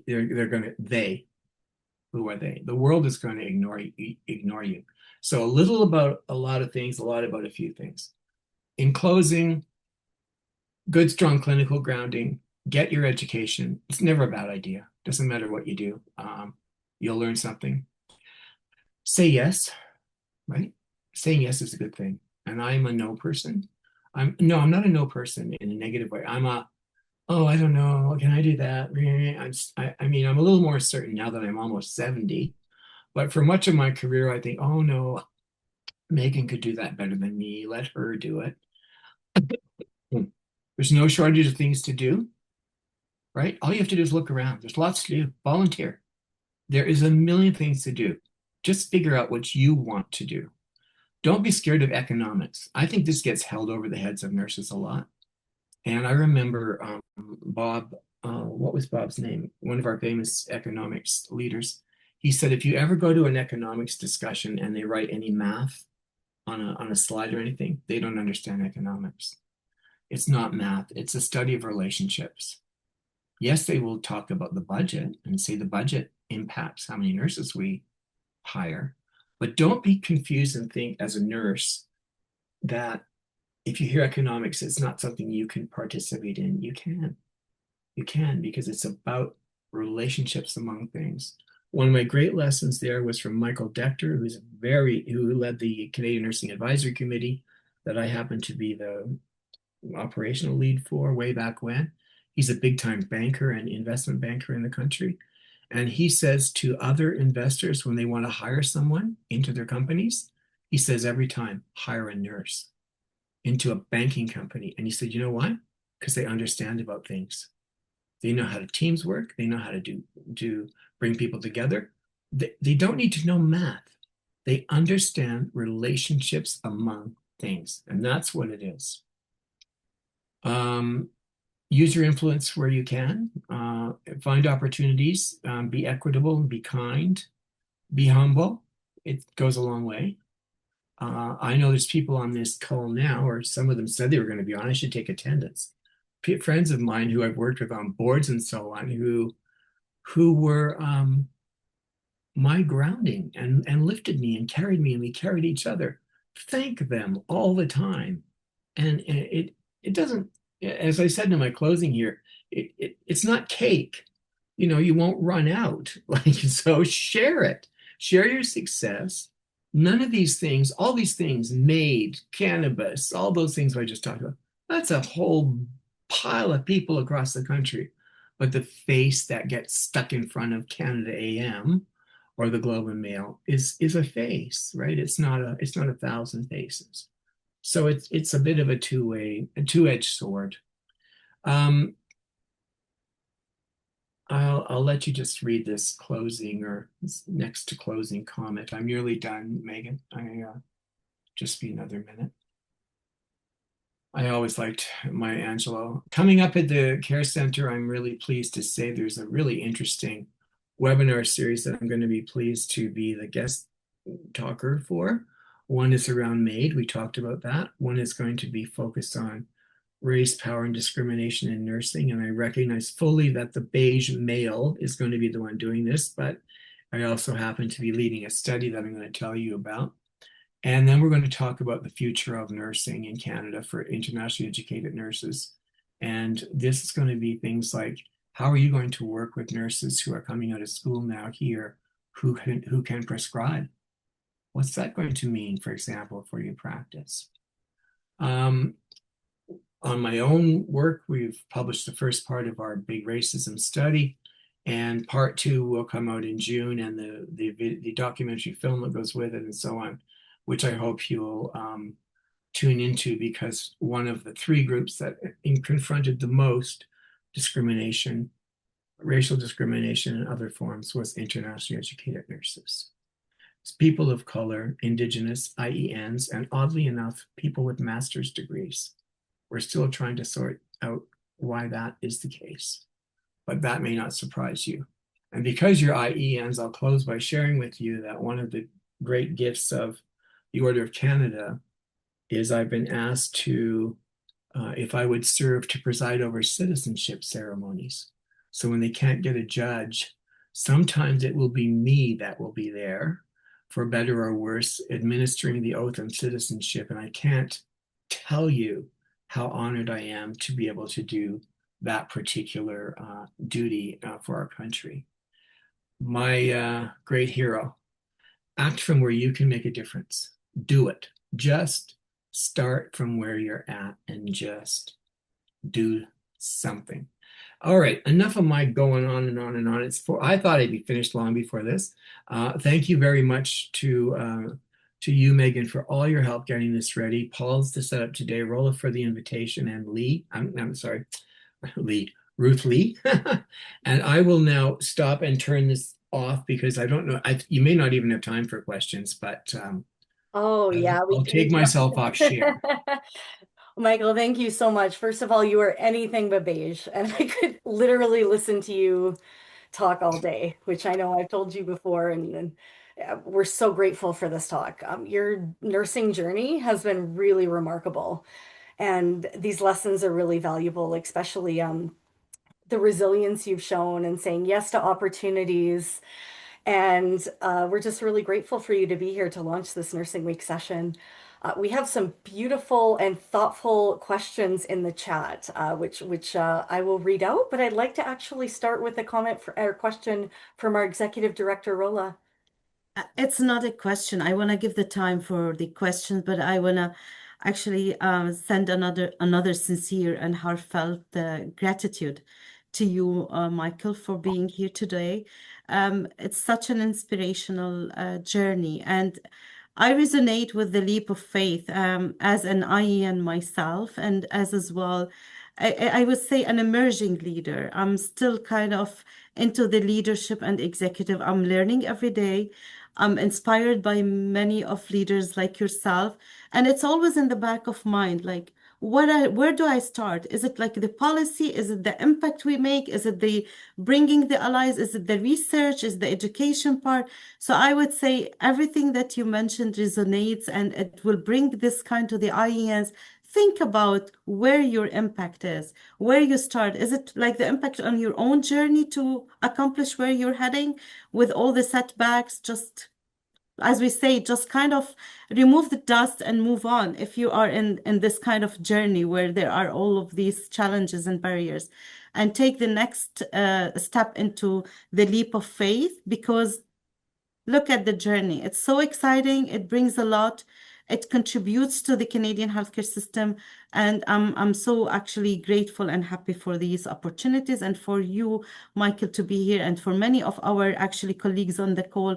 they're going to, who are they? The world is going to ignore you. So a little about a lot of things, a lot about a few things. In closing, good, strong clinical grounding, get your education. It's never a bad idea. Doesn't matter what you do. You'll learn something. Say yes, right? Saying yes is a good thing. And I'm a no person. I'm not a no person in a negative way. I'm a, oh, I don't know. Can I do that? I mean, I'm a little more certain now that I'm almost 70. But for much of my career, I think, oh no, Meghan could do that better than me. Let her do it. There's no shortage of things to do, right? All you have to do is look around. There's lots to do. Volunteer. There is a million things to do. Just figure out what you want to do. Don't be scared of economics. I think this gets held over the heads of nurses a lot. And I remember Bob, what was Bob's name? One of our famous economics leaders. He said, if you ever go to an economics discussion and they write any math on a slide or anything, they don't understand economics. It's not math. It's a study of relationships. Yes, they will talk about the budget and say the budget impacts how many nurses we hire. But don't be confused and think as a nurse that if you hear economics, it's not something you can participate in. You can. You can, because it's about relationships among things. One of my great lessons there was from Michael Decter, who led the Canadian Nursing Advisory Committee that I happened to be the operational lead for way back when. He's a big-time banker and investment banker in the country. And he says to other investors when they want to hire someone into their companies, he says every time, hire a nurse into a banking company. And he said, you know why? Because they understand about things. They know how to teams work. They know how to bring people together. They don't need to know math. They understand relationships among things. And that's what it is. Use your influence where you can. Find opportunities. Be equitable and be kind. Be humble. It goes a long way. I know there's people on this call now, or some of them said they were going to be on. I should take attendance. Friends of mine who I've worked with on boards and so on, who were my grounding and lifted me and carried me, and we carried each other. Thank them all the time. And it doesn't, as I said in my closing here, it's not cake. You won't run out. So share it. Share your success. None of these things, all these things, MAID, cannabis, all those things I just talked about, that's a whole pile of people across the country. But the face that gets stuck in front of Canada AM or the Globe and Mail is a face, right? It's not 1,000 faces. So it's a bit of a two-edged sword. I'll let you just read this closing or this next to closing comment. I'm nearly done, Meghan. Just be another minute. I always liked Maya Angelou. Coming up at the Care Center, I'm really pleased to say there's a really interesting webinar series that I'm going to be pleased to be the guest talker for. One is around MAID. We talked about that. One is going to be focused on race, power, and discrimination in nursing. And I recognize fully that the beige male is going to be the one doing this, but I also happen to be leading a study that I'm going to tell you about. And then we're going to talk about the future of nursing in Canada for internationally educated nurses. And this is going to be things like, how are you going to work with nurses who are coming out of school now here who can prescribe? What's that going to mean, for example, for your practice? On my own work, we've published the first part of our big racism study, and part 2 will come out in June, and the documentary film that goes with it and so on, which I hope you'll tune into, because one of the 3 groups that confronted the most discrimination, racial discrimination and other forms, was internationally educated nurses. It's people of color, Indigenous, IENs, and oddly enough, people with master's degrees. We're still trying to sort out why that is the case, but that may not surprise you. And because you're IENs, I'll close by sharing with you that one of the great gifts of the Order of Canada is I've been asked to, if I would serve to preside over citizenship ceremonies. So when they can't get a judge, sometimes it will be me that will be there, for better or worse, administering the oath of citizenship. And I can't tell you how honored I am to be able to do that particular duty for our country. My great hero, act from where you can make a difference. Do it. Just start from where you're at and just do something. All right, enough of my going on and on and on. I thought I'd be finished long before this. Thank you very much to you, Meghan, for all your help getting this ready. Paul's to set up today, Rolla for the invitation, and Leigh. I'm sorry, Ruth Leigh. And I will now stop and turn this off because I don't know. You may not even have time for questions, but Oh yeah, I'll take myself off share. Michael, thank you so much. First of all, you are anything but beige, and I could literally listen to you talk all day, which I know I've told you before, and we're so grateful for this talk. Your nursing journey has been really remarkable, and these lessons are really valuable, especially the resilience you've shown and saying yes to opportunities. And we're just really grateful for you to be here to launch this Nursing Week session. We have some beautiful and thoughtful questions in the chat, which I will read out, but I'd like to actually start with a comment or question from our Executive Director, Rolla. It's not a question. I want to give the time for the questions, but I want to actually send another sincere and heartfelt gratitude to you, Michael, for being here today. It's such an inspirational journey, and I resonate with the leap of faith as an IEN myself, and as well, I would say an emerging leader. I'm still kind of into the leadership and executive. I'm learning every day. I'm inspired by many of leaders like yourself, and it's always in the back of mind, like where do I start? Is it like the policy? Is it the impact we make? Is it the bringing the allies? Is it the research? Is the education part? So I would say everything that you mentioned resonates, and it will bring this kind to the IENs. Think about where your impact is, where you start. Is it like the impact on your own journey to accomplish where you're heading with all the setbacks? Just as we say, just kind of remove the dust and move on if you are in this kind of journey where there are all of these challenges and barriers, and take the next step into the leap of faith, because look at the journey. It's so exciting. It brings a lot. It contributes to the Canadian healthcare system. And I'm so actually grateful and happy for these opportunities, and for you, Michael, to be here, and for many of our actually colleagues on the call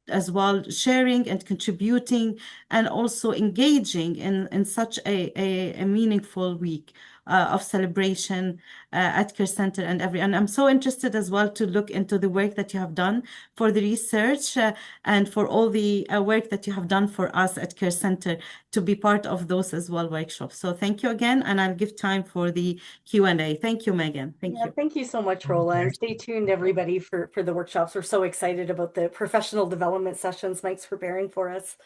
as well, sharing and contributing and also engaging in such a meaningful week of celebration at Care Center and I'm so interested as well to look into the work that you have done for the research and for all the work that you have done for us at Care Center to be part of those as well workshops. So thank you again, and I'll give time for the Q&A. Thank you, Meghan. Thank you. Thank you so much, Rolla, and stay tuned, everybody, for the workshops. We're so excited about the professional development sessions Mike's preparing for us.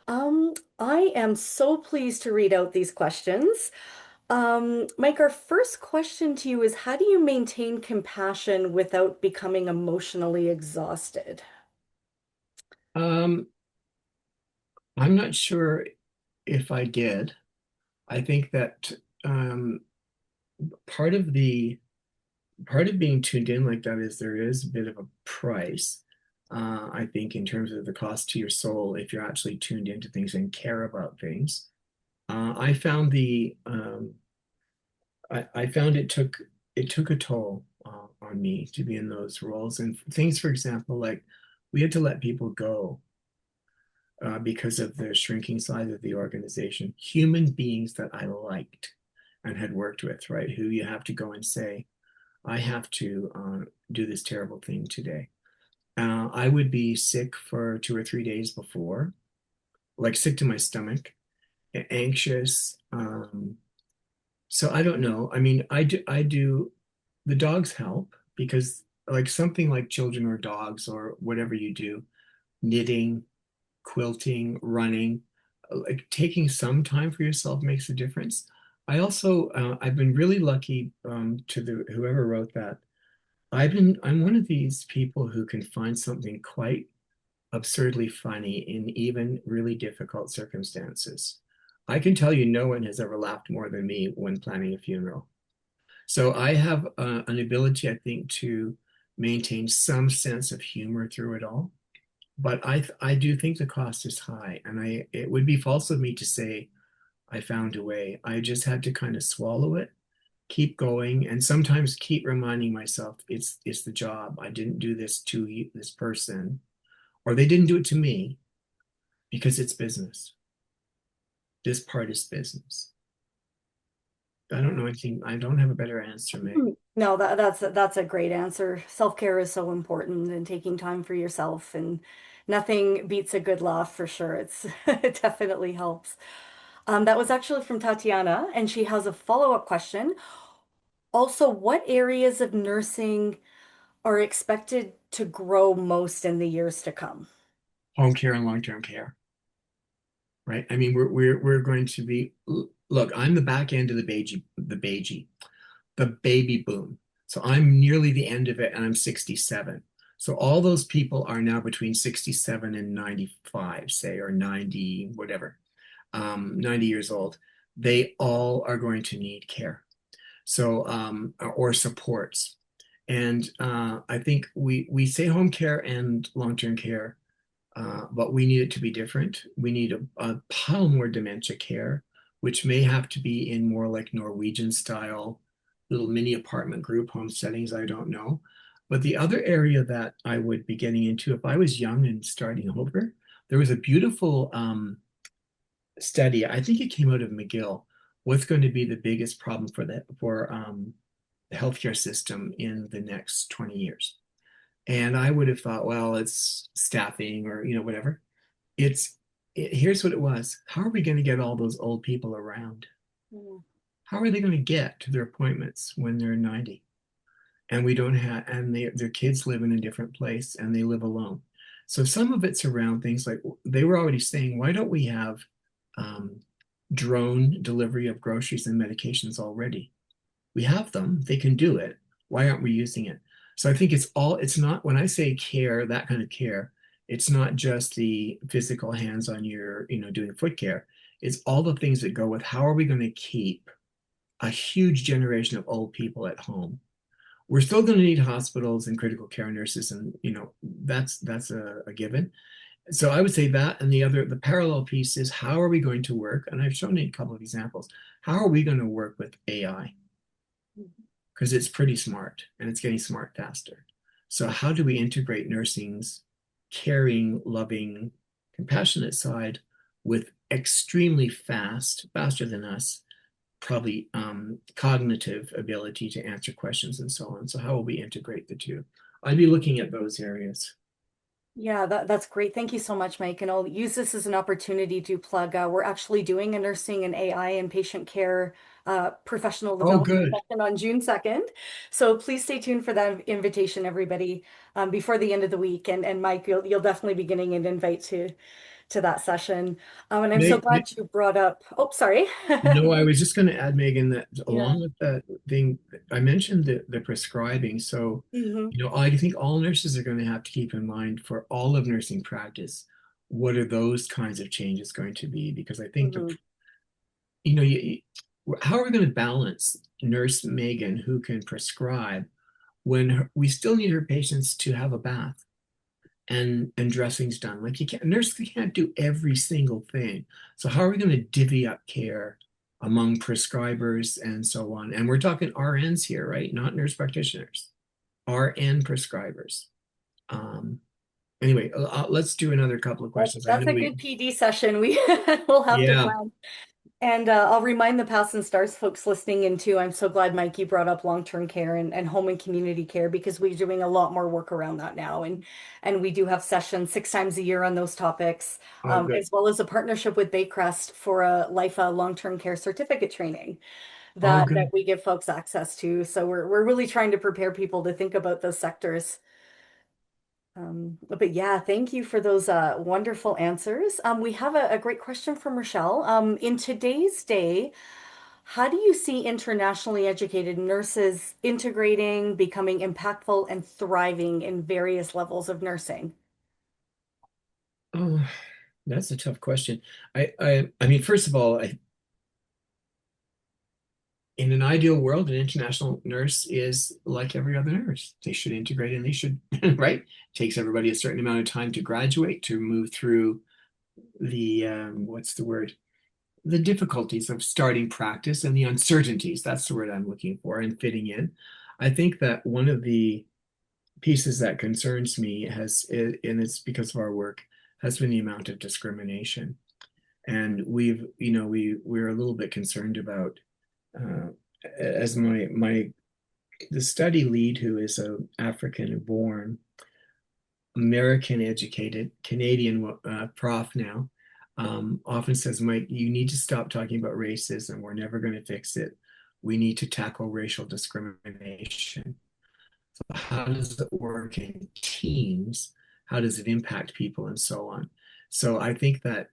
I am so pleased to read out these questions. Mike, our first question to you is, how do you maintain compassion without becoming emotionally exhausted? I'm not sure if I did. I think that part of being tuned in like that is there is a bit of a price. I think in terms of the cost to your soul, if you're actually tuned into things and care about things. I found it took a toll on me to be in those roles, and things, for example, like we had to let people go because of the shrinking size of the organization. Human beings that I liked and had worked with, right? Who you have to go and say, I have to do this terrible thing today. I would be sick for 2 or 3 days before, like sick to my stomach, anxious. So I don't know. I mean, I do, the dogs help because like something like children or dogs or whatever you do, knitting, quilting, running, like taking some time for yourself makes a difference. I also, I've been really lucky to the whoever wrote that. I'm one of these people who can find something quite absurdly funny in even really difficult circumstances. I can tell you no one has ever laughed more than me when planning a funeral. So I have an ability, I think, to maintain some sense of humor through it all. But I do think the cost is high, and it would be false of me to say I found a way. I just had to kind of swallow it, keep going, and sometimes keep reminding myself it's the job. I didn't do this to this person, or they didn't do it to me because it's business. This part is business. I don't know anything. I don't have a better answer, Meg. No, that's a great answer. Self-care is so important and taking time for yourself, and nothing beats a good laugh for sure. It definitely helps. That was actually from Tatiana, and she has a follow-up question. Also, what areas of nursing are expected to grow most in the years to come? Home care and long-term care, right? I mean, we're going to be. Look, I'm the back end of the baby boom. So I'm nearly the end of it, and I'm 67. So all those people are now between 67 and 95, say, or 90, whatever, 90 years old. They all are going to need care. So, or supports. And I think we say home care and long-term care, but we need it to be different. We need a pile more dementia care, which may have to be in more like Norwegian style, little mini apartment group home settings. I don't know. But the other area that I would be getting into if I was young and starting over, there was a beautiful study. I think it came out of McGill. What's going to be the biggest problem for the healthcare system in the next 20 years? And I would have thought, well, it's staffing or whatever. Here's what it was. How are we going to get all those old people around? Mm. How are they going to get to their appointments when they're 90? And we don't have, and their kids live in a different place and they live alone. So some of it's around things like they were already saying, why don't we have drone delivery of groceries and medications already? We have them, they can do it. Why aren't we using it? So I think it's not, when I say care, that kind of care, it's not just the physical hands on your, doing foot care. It's all the things that go with how are we going to keep a huge generation of old people at home? We're still going to need hospitals and critical care nurses, and that's a given. So I would say that, and the parallel piece is how are we going to work? And I've shown you a couple of examples. How are we going to work with AI? Because it's pretty smart and it's getting smart faster. So how do we integrate nursing's caring, loving, compassionate side with extremely faster than us, probably cognitive ability to answer questions and so on? So how will we integrate the two? I'd be looking at those areas. Yeah, that's great. Thank you so much, Mike. And I'll use this as an opportunity to plug. We're actually doing a nursing and AI and patient care professional Oh, development good. session on June 2nd. So please stay tuned for that invitation, everybody, before the end of the week. And Mike, you'll definitely be getting an invite to that session. And I'm so glad you brought up. Oh, sorry. No, I was just going to add, Megan, that Yeah. along with that thing, I mentioned the prescribing. So, Hmm. I think all nurses are going to have to keep in mind for all of nursing practice, what are those kinds of changes going to be? Because I think Hmm. how are we going to balance Nurse Megan who can prescribe when we still need her patients to have a bath and dressings done? Like nurse can't do every single thing. So how are we going to divvy up care among prescribers and so on? And we're talking RNs here, right? Not nurse practitioners, RN prescribers. Um, anyway, let's do another couple of questions. I That's know a good PD session. We will have to yeah, plan. And I'll remind the Paths and Stars folks listening in too. I'm so glad, Mike, you brought up long-term care and home and community care, because we're doing a lot more work around that now. And we do have sessions 6 times a year on those topics, oh, good. as well as a partnership with Baycrest for a LIFA long-term care certificate training Oh, that good. we give folks access to. So we're really trying to prepare people to think about those sectors. But yeah, thank you for those wonderful answers. We have a great question from Rochelle. In today's day, how do you see internationally educated nurses integrating, becoming impactful, and thriving in various levels of nursing? Oh, that's a tough question. I mean, first of all, in an ideal world, an international nurse is like every other nurse. They should integrate and they should, right? Takes everybody a certain amount of time to graduate, to move through the, what's the word? The difficulties of starting practice and the uncertainties. That's the word I'm looking for, and fitting in. I think that one of the pieces that concerns me and it's because of our work, has been the amount of discrimination. And we're a little bit concerned about, uh, as the study lead, who is an African born, American educated Canadian prof now, often says, Mike, you need to stop talking about racism. We're never going to fix it. We need to tackle racial discrimination. So how does it work in teams? How does it impact people and so on? So I think that,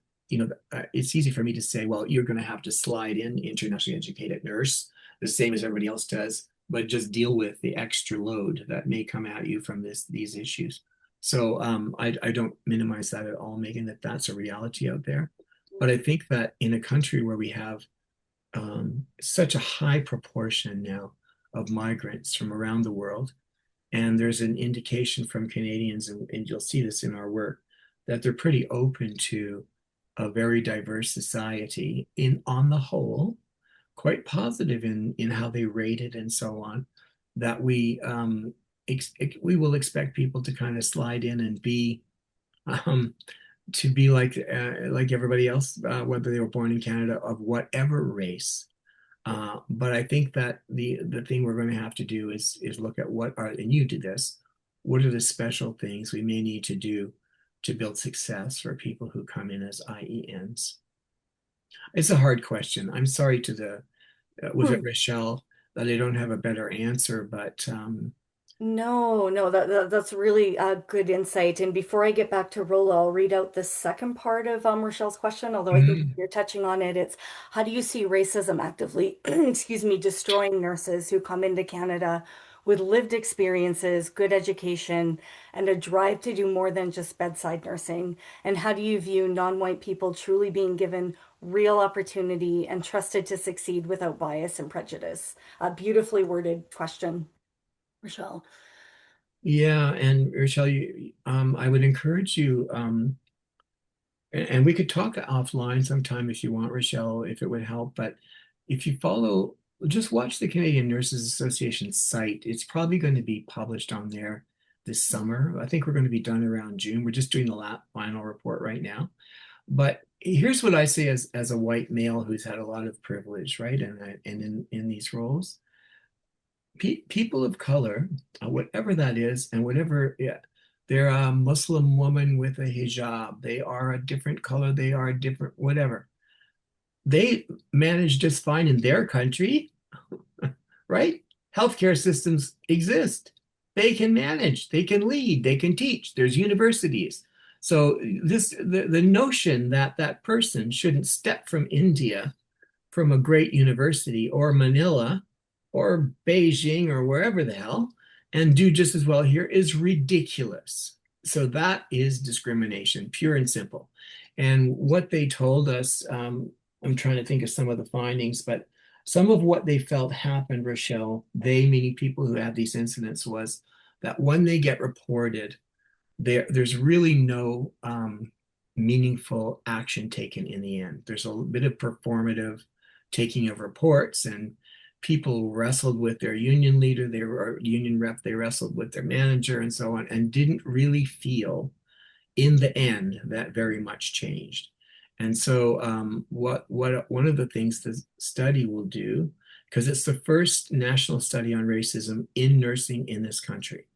it's easy for me to say, well, you're going to have to slide in internationally educated nurse, the same as everybody else does, but just deal with the extra load that may come at you from these issues. So I don't minimize that at all, Megan, that's a reality out there. But I think that in a country where we have such a high proportion now of migrants from around the world, and there's an indication from Canadians, and you'll see this in our work, that they're pretty open to a very diverse society on the whole, quite positive in how they rate it and so on, that we will expect people to kind of slide in and be um, to be like everybody else, whether they were born in Canada, of whatever race. But I think that the thing we're going to have to do is look at and you did this, what are the special things we may need to do to build success for people who come in as IENs? It's a hard question. I'm sorry was it Rochelle, that I don't have a better answer, but No, that's really a good insight. And before I get back to Rolla, I'll read out the second part of Rochelle's question, although I think you're touching on it. It's how do you see racism actively, excuse me, destroying nurses who come into Canada with lived experiences, good education, and a drive to do more than just bedside nursing? And how do you view non-white people truly being given real opportunity and trusted to succeed without bias and prejudice? A beautifully worded question, Rochelle. yeah, and Rochelle, I would encourage you, and we could talk offline sometime if you want, Rochelle, if it would help. But if you just watch the Canadian Nurses Association site. It's probably going to be published on there this summer. I think we're going to be done around June. We're just doing the final report right now. But here's what I say as a white male who's had a lot of privilege, right? And in these roles, people of color, whatever that is, and whatever, yeah, they're a Muslim woman with a hijab, they are a different color, they are a different whatever. They manage just fine in their country, right? Healthcare systems exist. They can manage, they can lead, they can teach. There's universities. So the notion that that person shouldn't step from India, from a great university, or Manila or Beijing or wherever the hell, and do just as well here is ridiculous. So that is discrimination, pure and simple. And what they told us, I'm trying to think of some of the findings, but some of what they felt happened, Rochelle, they meaning people who had these incidents, was that when they get reported, there's really no meaningful action taken in the end. There's a bit of performative taking of reports, and people wrestled with their union leader, they were union rep, they wrestled with their manager and so on, and didn't really feel in the end that very much changed. And so what one of the things the study will do, because it's the first national study on racism in nursing in this country,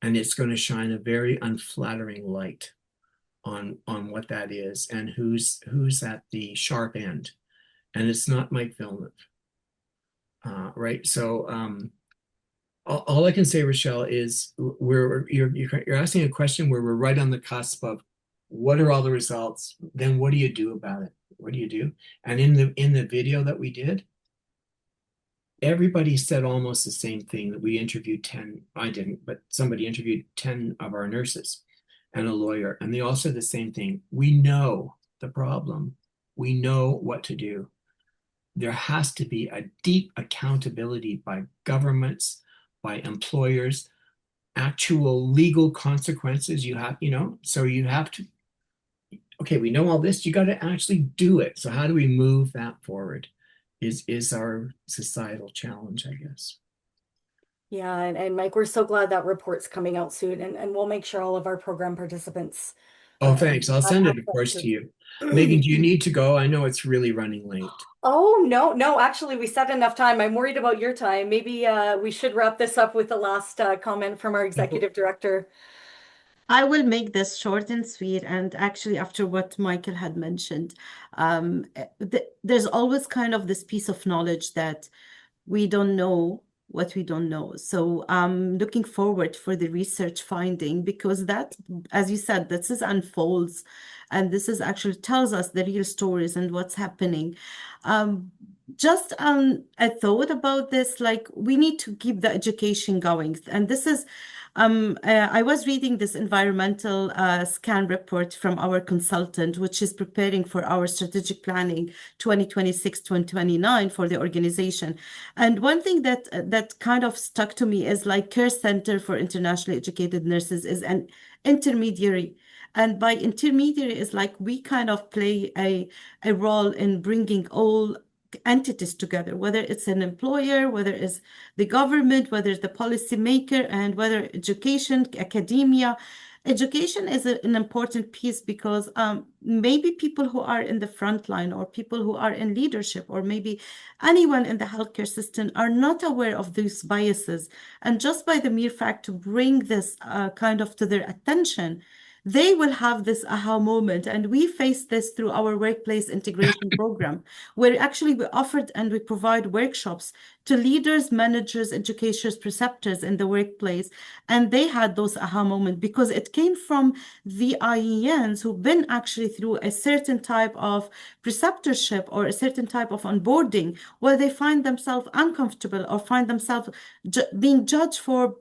and it's going to shine a very unflattering light on what that is and who's at the sharp end. And it's not Mike Villeneuve, right? So all I can say, Rochelle, is you're asking a question where we're right on the cusp of what are all the results? Then what do you do about it? What do you do? And in the video that we did, everybody said almost the same thing. That we interviewed 10, I didn't, but somebody interviewed 10 of our nurses and a lawyer, and they all said the same thing. We know the problem. We know what to do. There has to be a deep accountability by governments, by employers, actual legal consequences. So you have to, okay, we know all this, you got to actually do it. So how do we move that forward is our societal challenge, I guess. Yeah, and Mike, we're so glad that report's coming out soon, and we'll make sure all of our program participants Oh, thanks. I'll have send it, of access course, to to you. it. Megan, do you need to go? I know it's really running late. Oh, no, no, actually, we set enough time. I'm worried about your time. Maybe we should wrap this up with the last comment from our executive director. I will make this short and sweet. And actually, after what Michael had mentioned, there's always kind of this piece of knowledge that we don't know what we don't know. So I'm looking forward for the research finding, because that, as you said, this is unfolds, and this is actually tells us the real stories and what's happening. Just a thought about this, like we need to keep the education going. And this is, I was reading this environmental scan report from our consultant, which is preparing for our strategic planning 2026-2029 for the organization. And one thing that kind of stuck to me is like Care Center for Internationally Educated Nurses is an intermediary. And by intermediary is like we kind of play a role in bringing all entities together, whether it's an employer, whether it's the government, whether it's the policymaker, and whether education, academia. Education is an important piece because maybe people who are in the front line, or people who are in leadership, or maybe anyone in the healthcare system are not aware of these biases. And just by the mere fact to bring this kind of to their attention, they will have this aha moment. And we face this through our workplace integration program, where actually we offered and we provide workshops to leaders, managers, educators, preceptors in the workplace. And they had those aha moments because it came from the IENs who've been actually through a certain type of preceptorship or a certain type of onboarding, where they find themselves uncomfortable or find themselves being judged for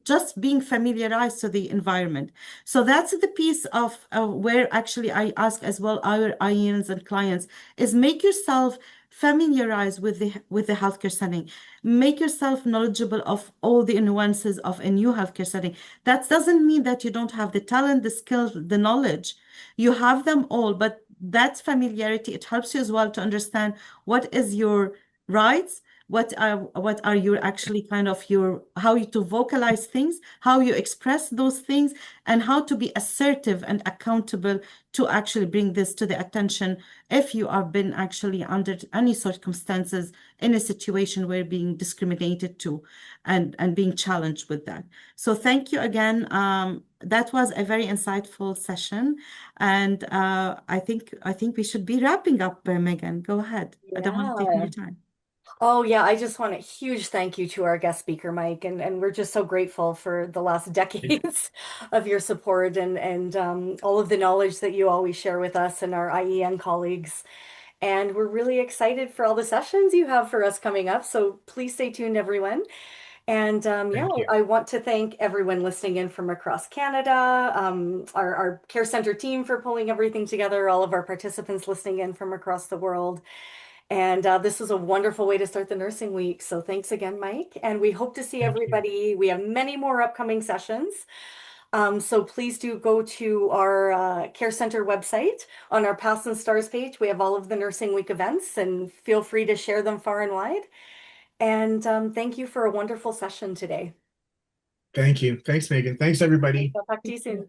just being familiarized to the environment. So that's the piece of where actually I ask as well our IENs and clients is make yourself familiarize with the healthcare setting. Make yourself knowledgeable of all the nuances of a new healthcare setting. That doesn't mean that you don't have the talent, the skills, the knowledge. You have them all, but that's familiarity. It helps you as well to understand what is your rights, what are your actually kind of your how you to vocalize things, how you express those things, and how to be assertive and accountable to actually bring this to the attention if you are been actually under any circumstances in a situation where being discriminated to and being challenged with that. So thank you again. That was a very insightful session, and I think we should be wrapping up. Megan, go ahead. I don't want to take more time. Oh, yeah, I just want a huge thank you to our guest speaker, Mike, and we're just so grateful for the last decades of your support and all of the knowledge that you always share with us and our IEN colleagues. And we're really excited for all the sessions you have for us coming up. So please stay tuned, everyone. And yeah, I want to thank everyone listening in from across Canada, our Care Center team for pulling everything together, all of our participants listening in from across the world. And this was a wonderful way to start the nursing week. So thanks again, Mike. And we hope to see everybody. We have many more upcoming sessions. So please do go to our Care Center website. On our Paths and Stars page, we have all of the Nursing Week events, and feel free to share them far and wide. And thank you for a wonderful session today. Thank you. Thanks, Megan. Thanks, everybody. I'll talk to you soon.